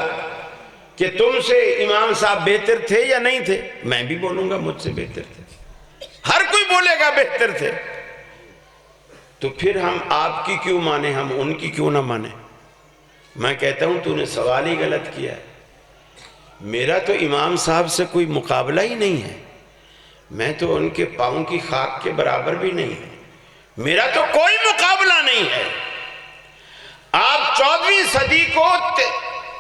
S1: کہ تم سے امام صاحب بہتر تھے یا نہیں تھے، میں بھی بولوں گا مجھ سے بہتر تھے۔ ہر کوئی بولے گا بہتر تھے۔ تو پھر ہم آپ کی کیوں مانیں، ہم ان کی کیوں نہ مانیں؟ میں کہتا ہوں تو نے سوال ہی غلط کیا ہے۔ میرا تو امام صاحب سے کوئی مقابلہ ہی نہیں ہے، میں تو ان کے پاؤں کی خاک کے برابر بھی نہیں ہوں، میرا تو کوئی مقابلہ نہیں ہے۔ آپ 14ویں صدی کو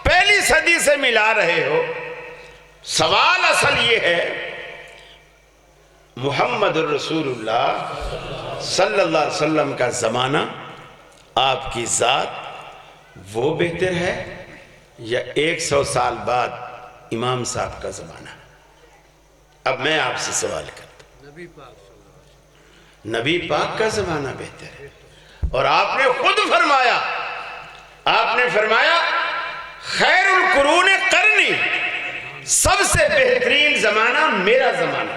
S1: پہلی صدی سے ملا رہے ہو۔ سوال اصل یہ ہے، محمد الرسول اللہ صلی اللہ علیہ وسلم کا زمانہ، آپ کی ذات وہ بہتر ہے یا 100 سال بعد امام صاحب کا زمانہ؟ اب میں آپ سے سوال کرتا ہوں، نبی پاک کا زمانہ بہتر ہے، اور آپ نے خود فرمایا، آپ نے فرمایا خیر القرون قرنی، سب سے بہترین زمانہ میرا زمانہ۔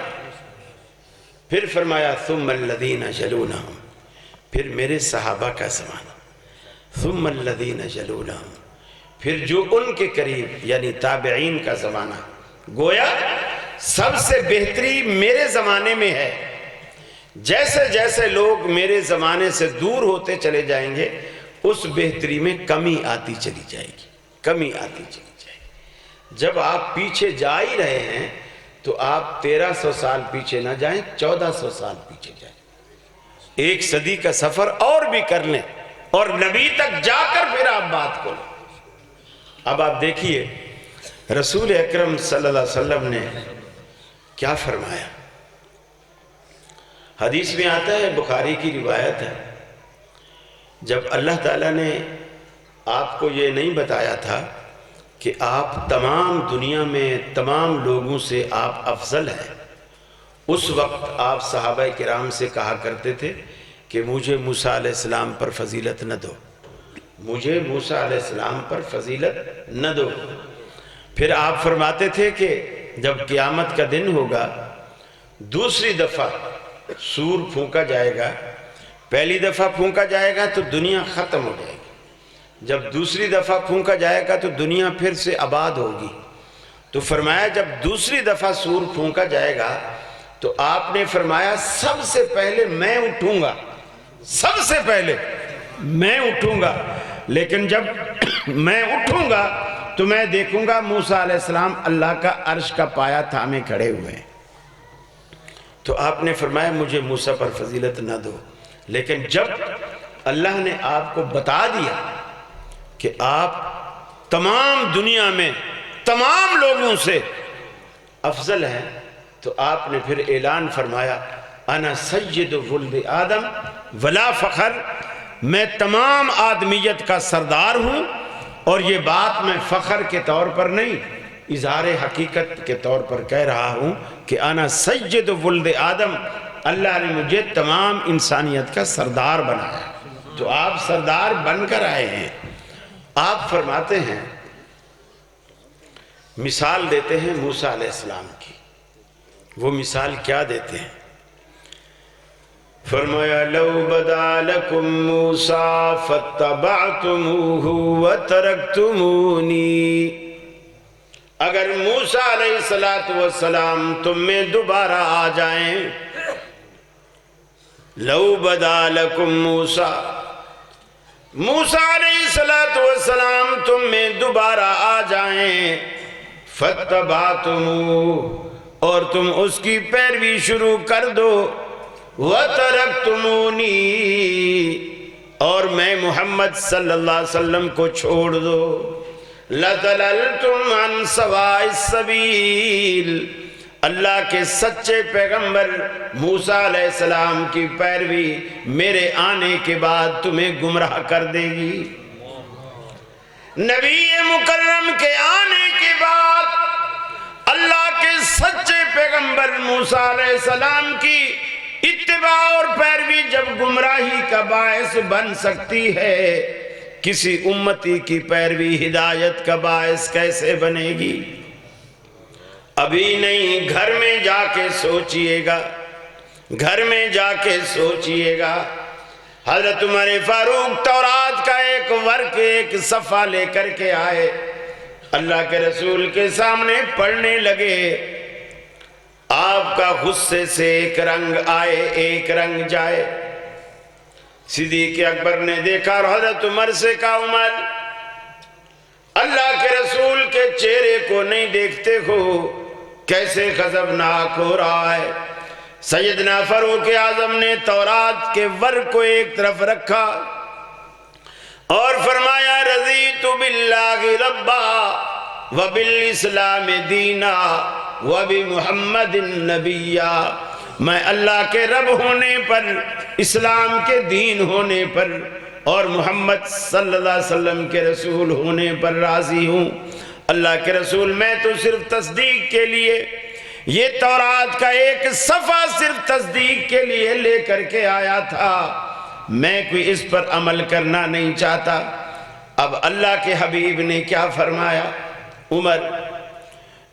S1: پھر فرمایا ثم الذین یلونہم، پھر میرے صحابہ کا زمانہ، ثم الذین یلونہم، پھر جو ان کے قریب یعنی تابعین کا زمانہ۔ گویا سب سے بہتری میرے زمانے میں ہے۔ جیسے جیسے لوگ میرے زمانے سے دور ہوتے چلے جائیں گے، اس بہتری میں کمی آتی چلی جائے گی، کمی آتی چلی جائے گی۔ جب آپ پیچھے جا ہی رہے ہیں تو آپ 1300 سال پیچھے نہ جائیں، 1400 سال پیچھے جائیں، 1 صدی کا سفر اور بھی کر لیں، اور نبی تک جا کر پھر آپ بات کریں۔ اب آپ دیکھیے رسول اکرم صلی اللہ علیہ وسلم نے کیا فرمایا۔ حدیث میں آتا ہے، بخاری کی روایت ہے، جب اللہ تعالیٰ نے آپ کو یہ نہیں بتایا تھا کہ آپ تمام دنیا میں تمام لوگوں سے آپ افضل ہیں، اس وقت آپ صحابہ کرام سے کہا کرتے تھے کہ مجھے موسیٰ علیہ السلام پر فضیلت نہ دو، مجھے موسیٰ علیہ السلام پر فضیلت نہ دو۔ پھر آپ فرماتے تھے کہ جب قیامت کا دن ہوگا، دوسری دفعہ سور پھونکا جائے گا، پہلی دفعہ پھونکا جائے گا تو دنیا ختم ہو جائے گی، جب دوسری دفعہ پھونکا جائے گا تو دنیا پھر سے آباد ہوگی۔ تو فرمایا جب دوسری دفعہ سور پھونکا جائے گا تو آپ نے فرمایا سب سے پہلے میں اٹھوں گا، سب سے پہلے میں اٹھوں گا، لیکن جب میں اٹھوں گا تو میں دیکھوں گا موسیٰ علیہ السلام اللہ کا عرش کا پایا تھامے کھڑے ہوئے ہیں۔ تو آپ نے فرمایا مجھے موسیٰ پر فضیلت نہ دو، لیکن جب اللہ نے آپ کو بتا دیا کہ آپ تمام دنیا میں تمام لوگوں سے افضل ہیں، تو آپ نے پھر اعلان فرمایا انا سید ولد آدم ولا فخر، میں تمام آدمیت کا سردار ہوں، اور یہ بات میں فخر کے طور پر نہیں، اظہار حقیقت کے طور پر کہہ رہا ہوں کہ انا سید ولد آدم، اللہ نے مجھے تمام انسانیت کا سردار بنایا۔ تو آپ سردار بن کر آئے ہیں۔ آپ فرماتے ہیں، مثال دیتے ہیں موسیٰ علیہ السلام کی، وہ مثال کیا دیتے ہیں؟ فرمایا لو بدا لکم موسیٰ فاتبعتموہ وترکتمونی، اگر موسیٰ علیہ السلام تم میں دوبارہ آ جائیں، لو بدا لکم موسیٰ، موسیٰ علیہ السلام تم میں دوبارہ آ جائیں، فاتبعتموہ، اور تم اس کی پیروی شروع کر دو، وَتَرَكْتُمُونِي، اور میں محمد صلی اللہ علیہ وسلم کو چھوڑ دو، لَضَلَلْتُمْ عَنْ سَوَاءِ السَّبِيلِ، اللہ کے سچے پیغمبر موسیٰ علیہ السلام کی پیروی میرے آنے کے بعد تمہیں گمراہ کر دے گی۔ نبی مکرم کے آنے کے بعد اللہ کے سچے پیغمبر موسیٰ علیہ السلام کی اتباع اور پیروی جب گمراہی کا باعث بن سکتی ہے، کسی امتی کی پیروی ہدایت کا باعث کیسے بنے گی؟ ابھی نہیں، گھر میں جا کے سوچئے گا، گھر میں جا کے سوچئے گا۔ حضرت عمر فاروق تورات کا ایک ورق، ایک صفحہ لے کر کے آئے، اللہ کے رسول کے سامنے پڑھنے لگے، آپ کا غصے سے ایک رنگ آئے ایک رنگ جائے۔ صدیق اکبر نے دیکھا اور حضرت عمر سے کہا، عمر اللہ کے رسول کے چہرے کو نہیں دیکھتے ہو، کیسے غضبناک ہو رہا ہے؟ سیدنا فاروق اعظم نے تورات کے ورق کو ایک طرف رکھا اور فرمایا رضیت باللہ ربا وبالاسلام دینا وبمحمد نبیا، میں اللہ کے رب ہونے پر، اسلام کے دین ہونے پر اور محمد صلی اللہ علیہ وسلم کے رسول ہونے پر راضی ہوں۔ اللہ کے رسول میں تو صرف تصدیق کے لیے یہ تورات کا ایک صفحہ صرف تصدیق کے لیے لے کر کے آیا تھا، میں کوئی اس پر عمل کرنا نہیں چاہتا۔ اب اللہ کے حبیب نے کیا فرمایا، عمر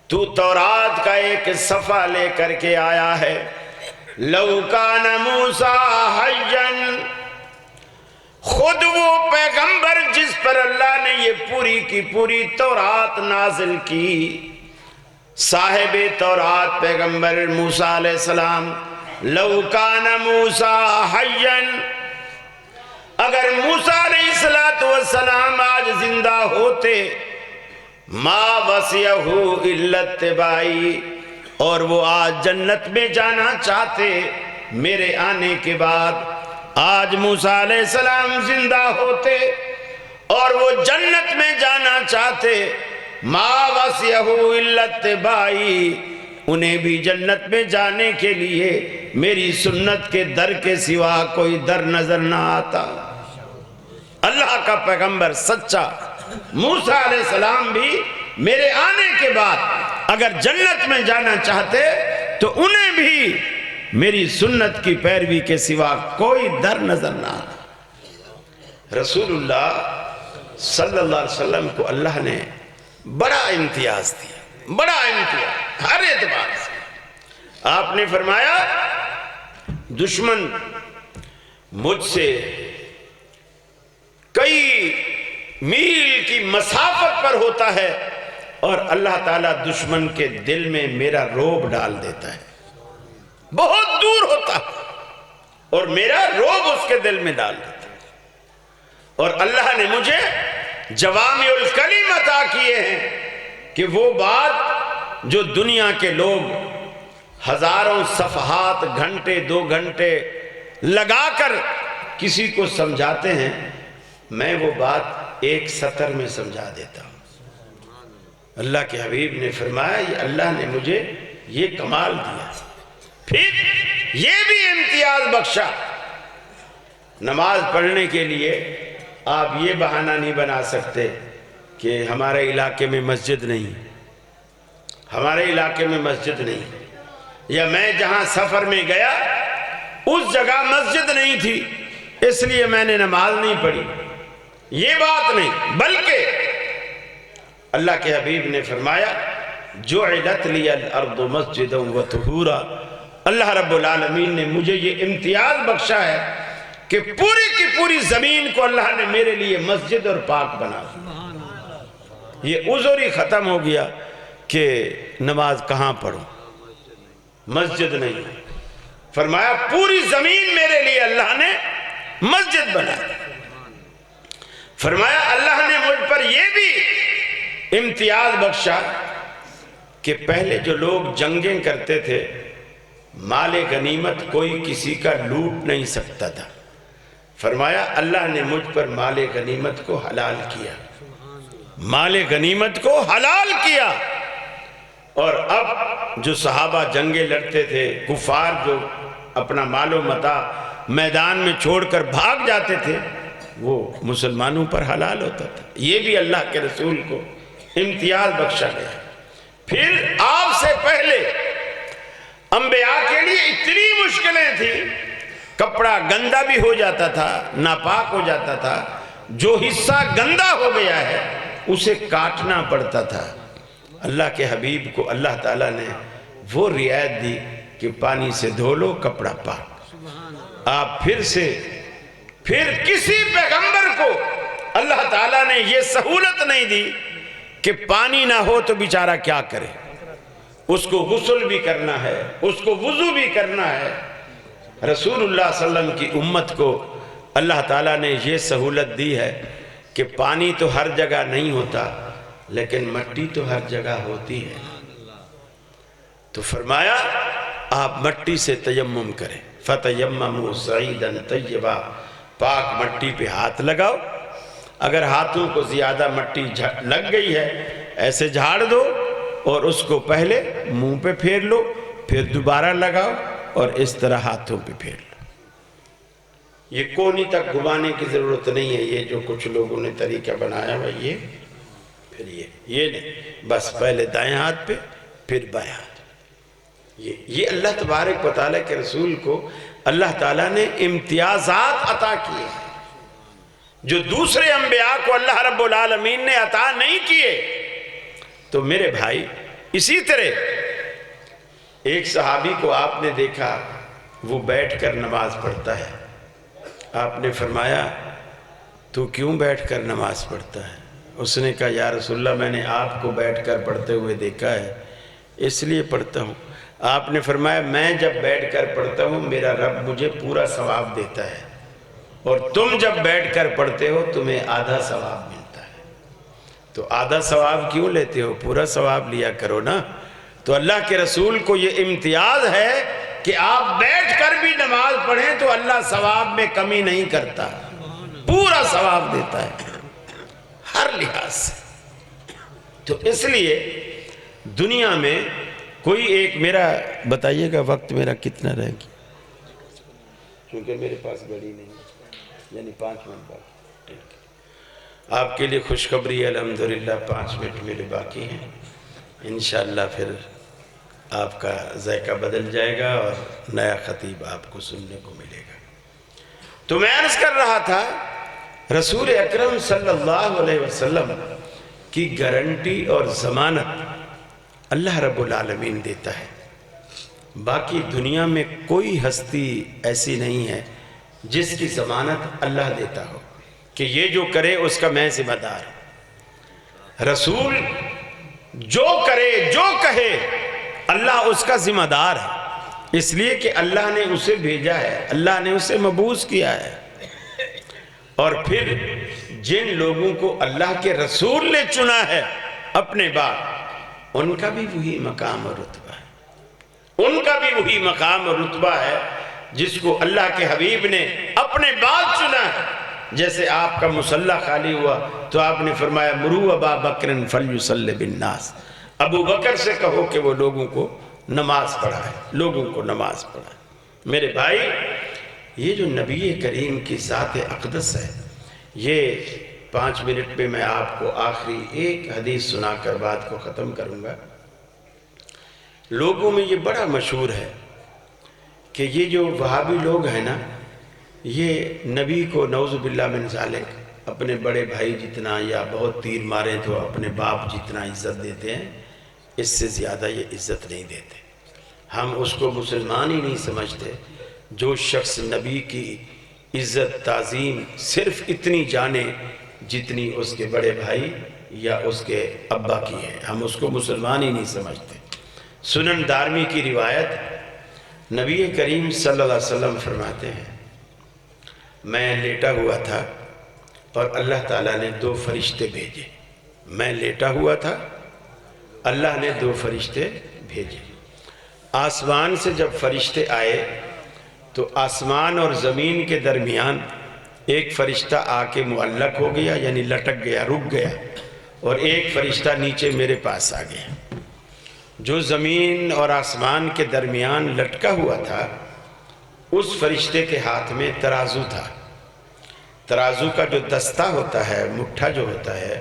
S1: تو تورات کا ایک صفحہ لے کر کے آیا ہے، لو کان موسیٰ حیًّا، خود وہ پیغمبر جس پر اللہ نے یہ پوری کی پوری تورات نازل کی، صاحب تورات پیغمبر موسیٰ علیہ السلام، لو کان موسیٰ حیًّا، اگر موسیٰ علیہ السلام آج زندہ ہوتے، ما وسعہ الا اتباعی، اور وہ آج جنت میں جانا چاہتے میرے آنے کے بعد، آج موسیٰ علیہ السلام زندہ ہوتے اور وہ جنت میں جانا چاہتے، ما وسعہ الا اتباعی، انہیں بھی جنت میں جانے کے لیے میری سنت کے در کے سوا کوئی در نظر نہ آتا۔ اللہ کا پیغمبر سچا موسیٰ علیہ السلام بھی میرے آنے کے بعد اگر جنت میں جانا چاہتے تو انہیں بھی میری سنت کی پیروی کے سوا کوئی در نظر نہ آتا۔ رسول اللہ صلی اللہ علیہ وسلم کو اللہ نے بڑا امتیاز دیا، بڑا امتیاز ہر اعتبار سے۔ آپ نے فرمایا دشمن مجھ سے کئی میل کی مسافت پر ہوتا ہے اور اللہ تعالیٰ دشمن کے دل میں میرا روب ڈال دیتا ہے، بہت دور ہوتا ہے اور میرا روب اس کے دل میں ڈال دیتا ہے۔ اور اللہ نے مجھے جوامع الکلم عطا کیے ہیں کہ وہ بات جو دنیا کے لوگ ہزاروں صفحات گھنٹے 2 گھنٹے لگا کر کسی کو سمجھاتے ہیں، میں وہ بات 1 سطر میں سمجھا دیتا ہوں۔ اللہ کے حبیب نے فرمایا یہ اللہ نے مجھے یہ کمال دیا، پھر یہ بھی امتیاز بخشا۔ نماز پڑھنے کے لیے آپ یہ بہانہ نہیں بنا سکتے کہ ہمارے علاقے میں مسجد نہیں، ہمارے علاقے میں مسجد نہیں، یا میں جہاں سفر میں گیا اس جگہ مسجد نہیں تھی اس لیے میں نے نماز نہیں پڑھی، یہ بات نہیں، بلکہ اللہ کے حبیب نے فرمایا جعلت لی الارض مسجدا وطہورا، اللہ رب العالمین نے مجھے یہ امتیاز بخشا ہے کہ پوری کی پوری زمین کو اللہ نے میرے لیے مسجد اور پاک بنا دیا۔ یہ عذر ہی ختم ہو گیا کہ نماز کہاں پڑھوں، مسجد نہیں، فرمایا پوری زمین میرے لیے اللہ نے مسجد بنا دی۔ فرمایا اللہ نے مجھ پر یہ بھی امتیاز بخشا کہ پہلے جو لوگ جنگیں کرتے تھے مال غنیمت کوئی کسی کا لوٹ نہیں سکتا تھا، فرمایا اللہ نے مجھ پر مال غنیمت کو حلال کیا، مال غنیمت کو حلال کیا۔ اور اب جو صحابہ جنگیں لڑتے تھے، کفار جو اپنا مال و متاع میدان میں چھوڑ کر بھاگ جاتے تھے، وہ مسلمانوں پر حلال ہوتا تھا۔ یہ بھی اللہ کے رسول کو امتیاز بخشا گیا۔ پھر آپ سے پہلے انبیاء کے لیے اتنی مشکلیں تھیں، کپڑا گندا بھی ہو جاتا تھا، ناپاک ہو جاتا تھا، جو حصہ گندا ہو گیا ہے اسے کاٹنا پڑتا تھا۔ اللہ کے حبیب کو اللہ تعالیٰ نے وہ رعایت دی کہ پانی سے دھو لو کپڑا پاک۔ آپ پھر کسی پیغمبر کو اللہ تعالیٰ نے یہ سہولت نہیں دی کہ پانی نہ ہو تو بیچارہ کیا کرے، اس کو غسل بھی کرنا ہے، اس کو وضو بھی کرنا ہے۔ رسول اللہ صلی اللہ علیہ وسلم کی امت کو اللہ تعالیٰ نے یہ سہولت دی ہے کہ پانی تو ہر جگہ نہیں ہوتا لیکن مٹی تو ہر جگہ ہوتی ہے، تو فرمایا آپ مٹی سے تیمم کریں، فَتَيَمَّمُوا صَعِيدًا طَيِّبًا، پاک مٹی پہ ہاتھ لگاؤ، اگر ہاتھوں کو زیادہ مٹی لگ گئی ہے ایسے جھاڑ دو اور اس کو پہلے منہ پہ پھیر لو، پھر دوبارہ لگاؤ اور اس طرح ہاتھوں پہ پھیر لو۔ یہ کونی تک گھمانے کی ضرورت نہیں ہے، یہ جو کچھ لوگوں نے طریقہ بنایا ہے یہ پھر یہ نہیں، بس پہلے دائیں ہاتھ پہ پھر بائیں ہاتھ۔ یہ اللہ تبارک و تعالیٰ کے رسول کو اللہ تعالیٰ نے امتیازات عطا کیے جو دوسرے انبیاء کو اللہ رب العالمین نے عطا نہیں کیے۔ تو میرے بھائی اسی طرح ایک صحابی کو آپ نے دیکھا وہ بیٹھ کر نماز پڑھتا ہے، آپ نے فرمایا تو کیوں بیٹھ کر نماز پڑھتا ہے؟ اس نے کہا یا رسول اللہ میں نے آپ کو بیٹھ کر پڑھتے ہوئے دیکھا ہے اس لیے پڑھتا ہوں۔ آپ نے فرمایا میں جب بیٹھ کر پڑھتا ہوں میرا رب مجھے پورا ثواب دیتا ہے، اور تم جب بیٹھ کر پڑھتے ہو تمہیں آدھا ثواب ملتا ہے، تو آدھا ثواب کیوں لیتے ہو، پورا ثواب لیا کرو نا۔ تو اللہ کے رسول کو یہ امتیاز ہے کہ آپ بیٹھ کر بھی نماز پڑھیں تو اللہ ثواب میں کمی نہیں کرتا، پورا ثواب دیتا ہے ہر لحاظ سے۔ تو اس لیے دنیا میں کوئی ایک میرا بتائیے گا وقت میرا کتنا رہے گی، کیونکہ میرے پاس گھڑی نہیں ہے، یعنی 5 منٹ باقی۔ آپ کے لیے خوشخبری ہے الحمدللہ 5 منٹ میرے باقی ہیں، انشاءاللہ پھر آپ کا ذائقہ بدل جائے گا اور نیا خطیب آپ کو سننے کو ملے گا۔ تو میں عرض کر رہا تھا رسول اکرم صلی اللہ علیہ وسلم کی گارنٹی اور ضمانت اللہ رب العالمین دیتا ہے۔ باقی دنیا میں کوئی ہستی ایسی نہیں ہے جس کی ضمانت اللہ دیتا ہو کہ یہ جو کرے اس کا میں ذمہ دار ہوں۔ رسول جو کرے جو کہے اللہ اس کا ذمہ دار ہے، اس لیے کہ اللہ نے اسے بھیجا ہے، اللہ نے اسے مبعوث کیا ہے۔ اور پھر جن لوگوں کو اللہ کے رسول نے چنا ہے اپنے بعد، ان کا بھی وہی مقام اور رتبہ ہے، ان کا بھی وہی مقام اور رتبہ ہے جس کو اللہ کے حبیب نے اپنے بعد چنا ہے۔ جیسے آپ کا مصلی خالی ہوا تو آپ نے فرمایا مرو ابا بکر فلیصلی بالناس، ابو بکر سے کہو کہ وہ لوگوں کو نماز پڑھائے، لوگوں کو نماز پڑھائے۔ میرے بھائی، یہ جو نبی کریم کی ذات اقدس ہے، یہ 5 منٹ پہ میں آپ کو آخری ایک حدیث سنا کر بات کو ختم کروں گا۔ لوگوں میں یہ بڑا مشہور ہے کہ یہ جو وہابی لوگ ہیں نا، یہ نبی کو نعوذ باللہ من ذالک اپنے بڑے بھائی جتنا یا بہت تیر مارے تو اپنے باپ جتنا عزت دیتے ہیں، اس سے زیادہ یہ عزت نہیں دیتے۔ ہم اس کو مسلمان ہی نہیں سمجھتے جو شخص نبی کی عزت تعظیم صرف اتنی جانے جتنی اس کے بڑے بھائی یا اس کے ابا کی ہے، ہم اس کو مسلمان ہی نہیں سمجھتے۔ سنن دارمی کی روایت، نبی کریم صلی اللہ علیہ وسلم فرماتے ہیں میں لیٹا ہوا تھا اور اللہ تعالیٰ نے 2 فرشتے بھیجے۔ میں لیٹا ہوا تھا، اللہ نے 2 فرشتے بھیجے۔ آسمان سے جب فرشتے آئے تو آسمان اور زمین کے درمیان ایک فرشتہ آ کے معلق ہو گیا، یعنی لٹک گیا، رک گیا، اور ایک فرشتہ نیچے میرے پاس آ گیا۔ جو زمین اور آسمان کے درمیان لٹکا ہوا تھا اس فرشتے کے ہاتھ میں ترازو تھا۔ ترازو کا جو دستہ ہوتا ہے، مٹھا جو ہوتا ہے،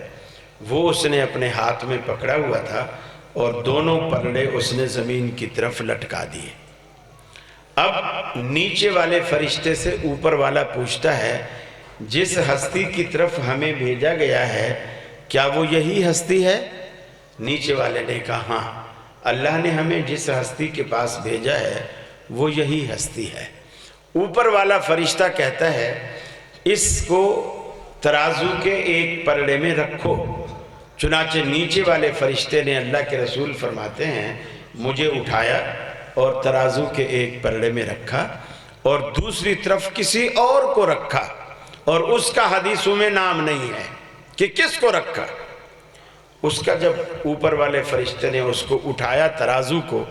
S1: وہ اس نے اپنے ہاتھ میں پکڑا ہوا تھا اور دونوں پلڑے اس نے زمین کی طرف لٹکا دیے۔ اب نیچے والے فرشتے سے اوپر والا پوچھتا ہے جس ہستی کی طرف ہمیں بھیجا گیا ہے کیا وہ یہی ہستی ہے؟ نیچے والے نے کہا ہاں، اللہ نے ہمیں جس ہستی کے پاس بھیجا ہے وہ یہی ہستی ہے۔ اوپر والا فرشتہ کہتا ہے اس کو ترازو کے ایک پلڑے میں رکھو۔ چنانچہ نیچے والے فرشتے نے، اللہ کے رسول فرماتے ہیں، مجھے اٹھایا اور ترازو کے ایک پلڑے میں رکھا اور دوسری طرف کسی اور کو رکھا، اور اس کا حدیثوں میں نام نہیں ہے کہ کس کو رکھا۔ اس کا جب اوپر والے فرشتے نے اس کو اٹھایا ترازو کو،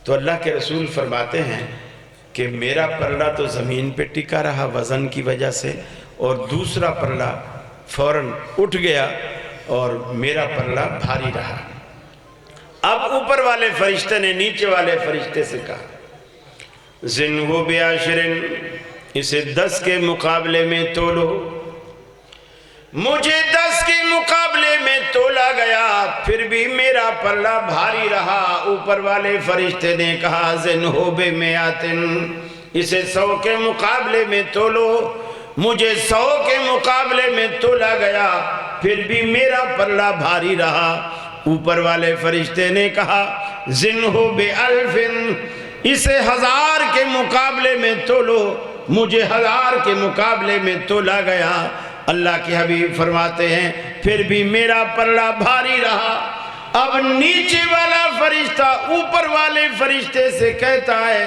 S1: تو اللہ کے رسول فرماتے ہیں کہ میرا پلڑا تو زمین پہ ٹکا رہا وزن کی وجہ سے، اور دوسرا پلڑا فوراً اٹھ گیا اور میرا پلڑا بھاری رہا۔ اب اوپر والے فرشتے نے نیچے والے فرشتے سے کہا زنہو بیاشرن، اسے 10 کے مقابلے میں تولو۔ مجھے 10 کے مقابلے میں تولا گیا، پھر بھی میرا پلڑا بھاری رہا۔ اوپر والے فرشتے نے کہا زنہو بمیاتن، اسے 100 کے مقابلے میں تولو۔ مجھے 100 کے مقابلے میں تولا گیا، پھر بھی میرا پلڑا بھاری رہا۔ اوپر والے فرشتے نے کہا زنہو بألفن، اسے 1000 کے مقابلے میں تولو۔ مجھے 1000 کے مقابلے میں تولا گیا۔ اللہ کے حبیب فرماتے ہیں پھر بھی میرا پلڑا بھاری رہا۔ اب نیچے والا فرشتہ اوپر والے فرشتے سے کہتا ہے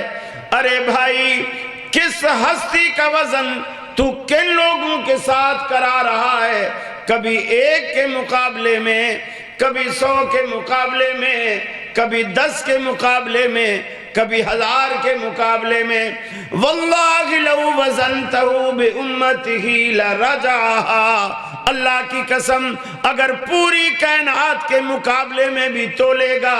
S1: ارے بھائی، کس ہستی کا وزن تو کن لوگوں کے ساتھ کرا رہا ہے؟ کبھی 1 کے مقابلے میں، کبھی 100 کے مقابلے میں، کبھی 10 کے مقابلے میں، کبھی 1000 کے مقابلے میں۔ واللہ لو وزنتہو بامتہ لرجعہا، اللہ کی قسم اگر پوری کائنات کے مقابلے میں بھی تولے گا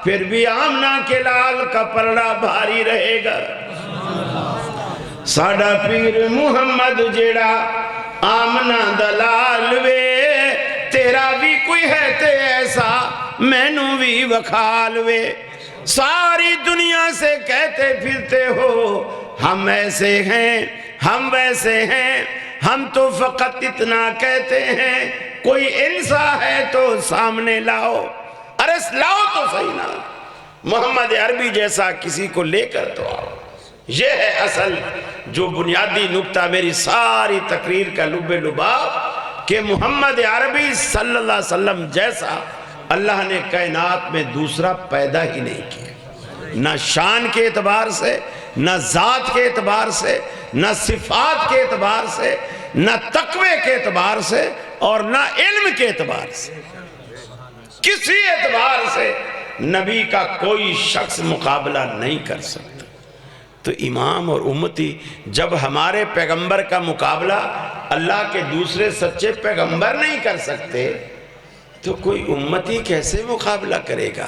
S1: پھر بھی آمنہ کے لال کا پلڑا بھاری رہے گا۔ ساڈا پیر محمد جیڑا آمنہ دلال وے، تیرا بھی کوئی ہے تے ایسا مینوں بھی وکھال وے۔ ساری دنیا سے کہتے پھرتے ہو ہم ایسے ہیں ہم ویسے ہیں، ہم تو فقط اتنا کہتے ہیں کوئی انسان ہے تو سامنے لاؤ، ارے لاؤ تو صحیح نا، محمد عربی جیسا کسی کو لے کر تو آؤ۔ یہ ہے اصل جو بنیادی نکتہ میری ساری تقریر کا لب لباب، کہ محمد عربی صلی اللہ علیہ وسلم جیسا اللہ نے کائنات میں دوسرا پیدا ہی نہیں کیا، نہ شان کے اعتبار سے، نہ ذات کے اعتبار سے، نہ صفات کے اعتبار سے، نہ تقوی کے اعتبار سے، اور نہ علم کے اعتبار سے، کسی اعتبار سے نبی کا کوئی شخص مقابلہ نہیں کر سکتا۔ تو امام اور امتی جب ہمارے پیغمبر کا مقابلہ اللہ کے دوسرے سچے پیغمبر نہیں کر سکتے تو کوئی امتی کیسے مقابلہ کرے گا؟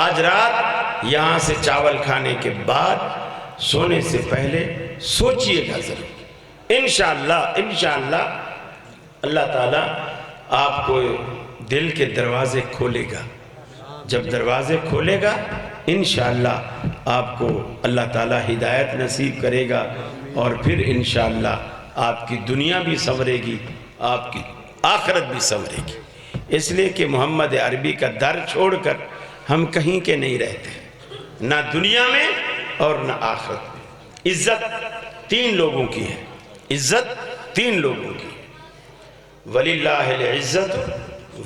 S1: آج رات یہاں سے چاول کھانے کے بعد سونے سے پہلے سوچئے گا ضرور، انشاءاللہ اللہ تعالیٰ آپ کو دل کے دروازے کھولے گا۔ جب دروازے کھولے گا انشاءاللہ آپ کو اللہ تعالیٰ ہدایت نصیب کرے گا، اور پھر انشاءاللہ آپ کی دنیا بھی سنورے گی، آپ کی آخرت بھی سنورے گی۔ اس لیے کہ محمد عربی کا در چھوڑ کر ہم کہیں کے نہیں رہتے، نہ دنیا میں اور نہ آخرت میں۔ عزت تین لوگوں کی ہے، عزت تین لوگوں کی ہے، وَلِلَّهِ الْعِزَّةُ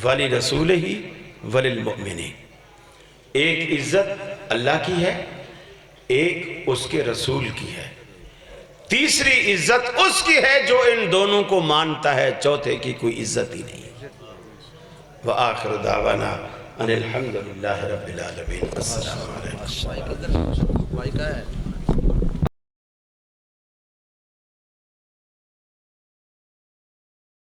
S1: وَلِرَسُولِهِ وَلِلْمُؤْمِنِينَ۔ ایک عزت اللہ کی ہے، ایک اس کے رسول کی ہے، تیسری عزت اس کی ہے جو ان دونوں کو مانتا ہے، چوتھے کی کوئی عزت ہی نہیں۔ وآخر دعوانا ان الحمدللہ رب العالمین۔ السلام علیکم۔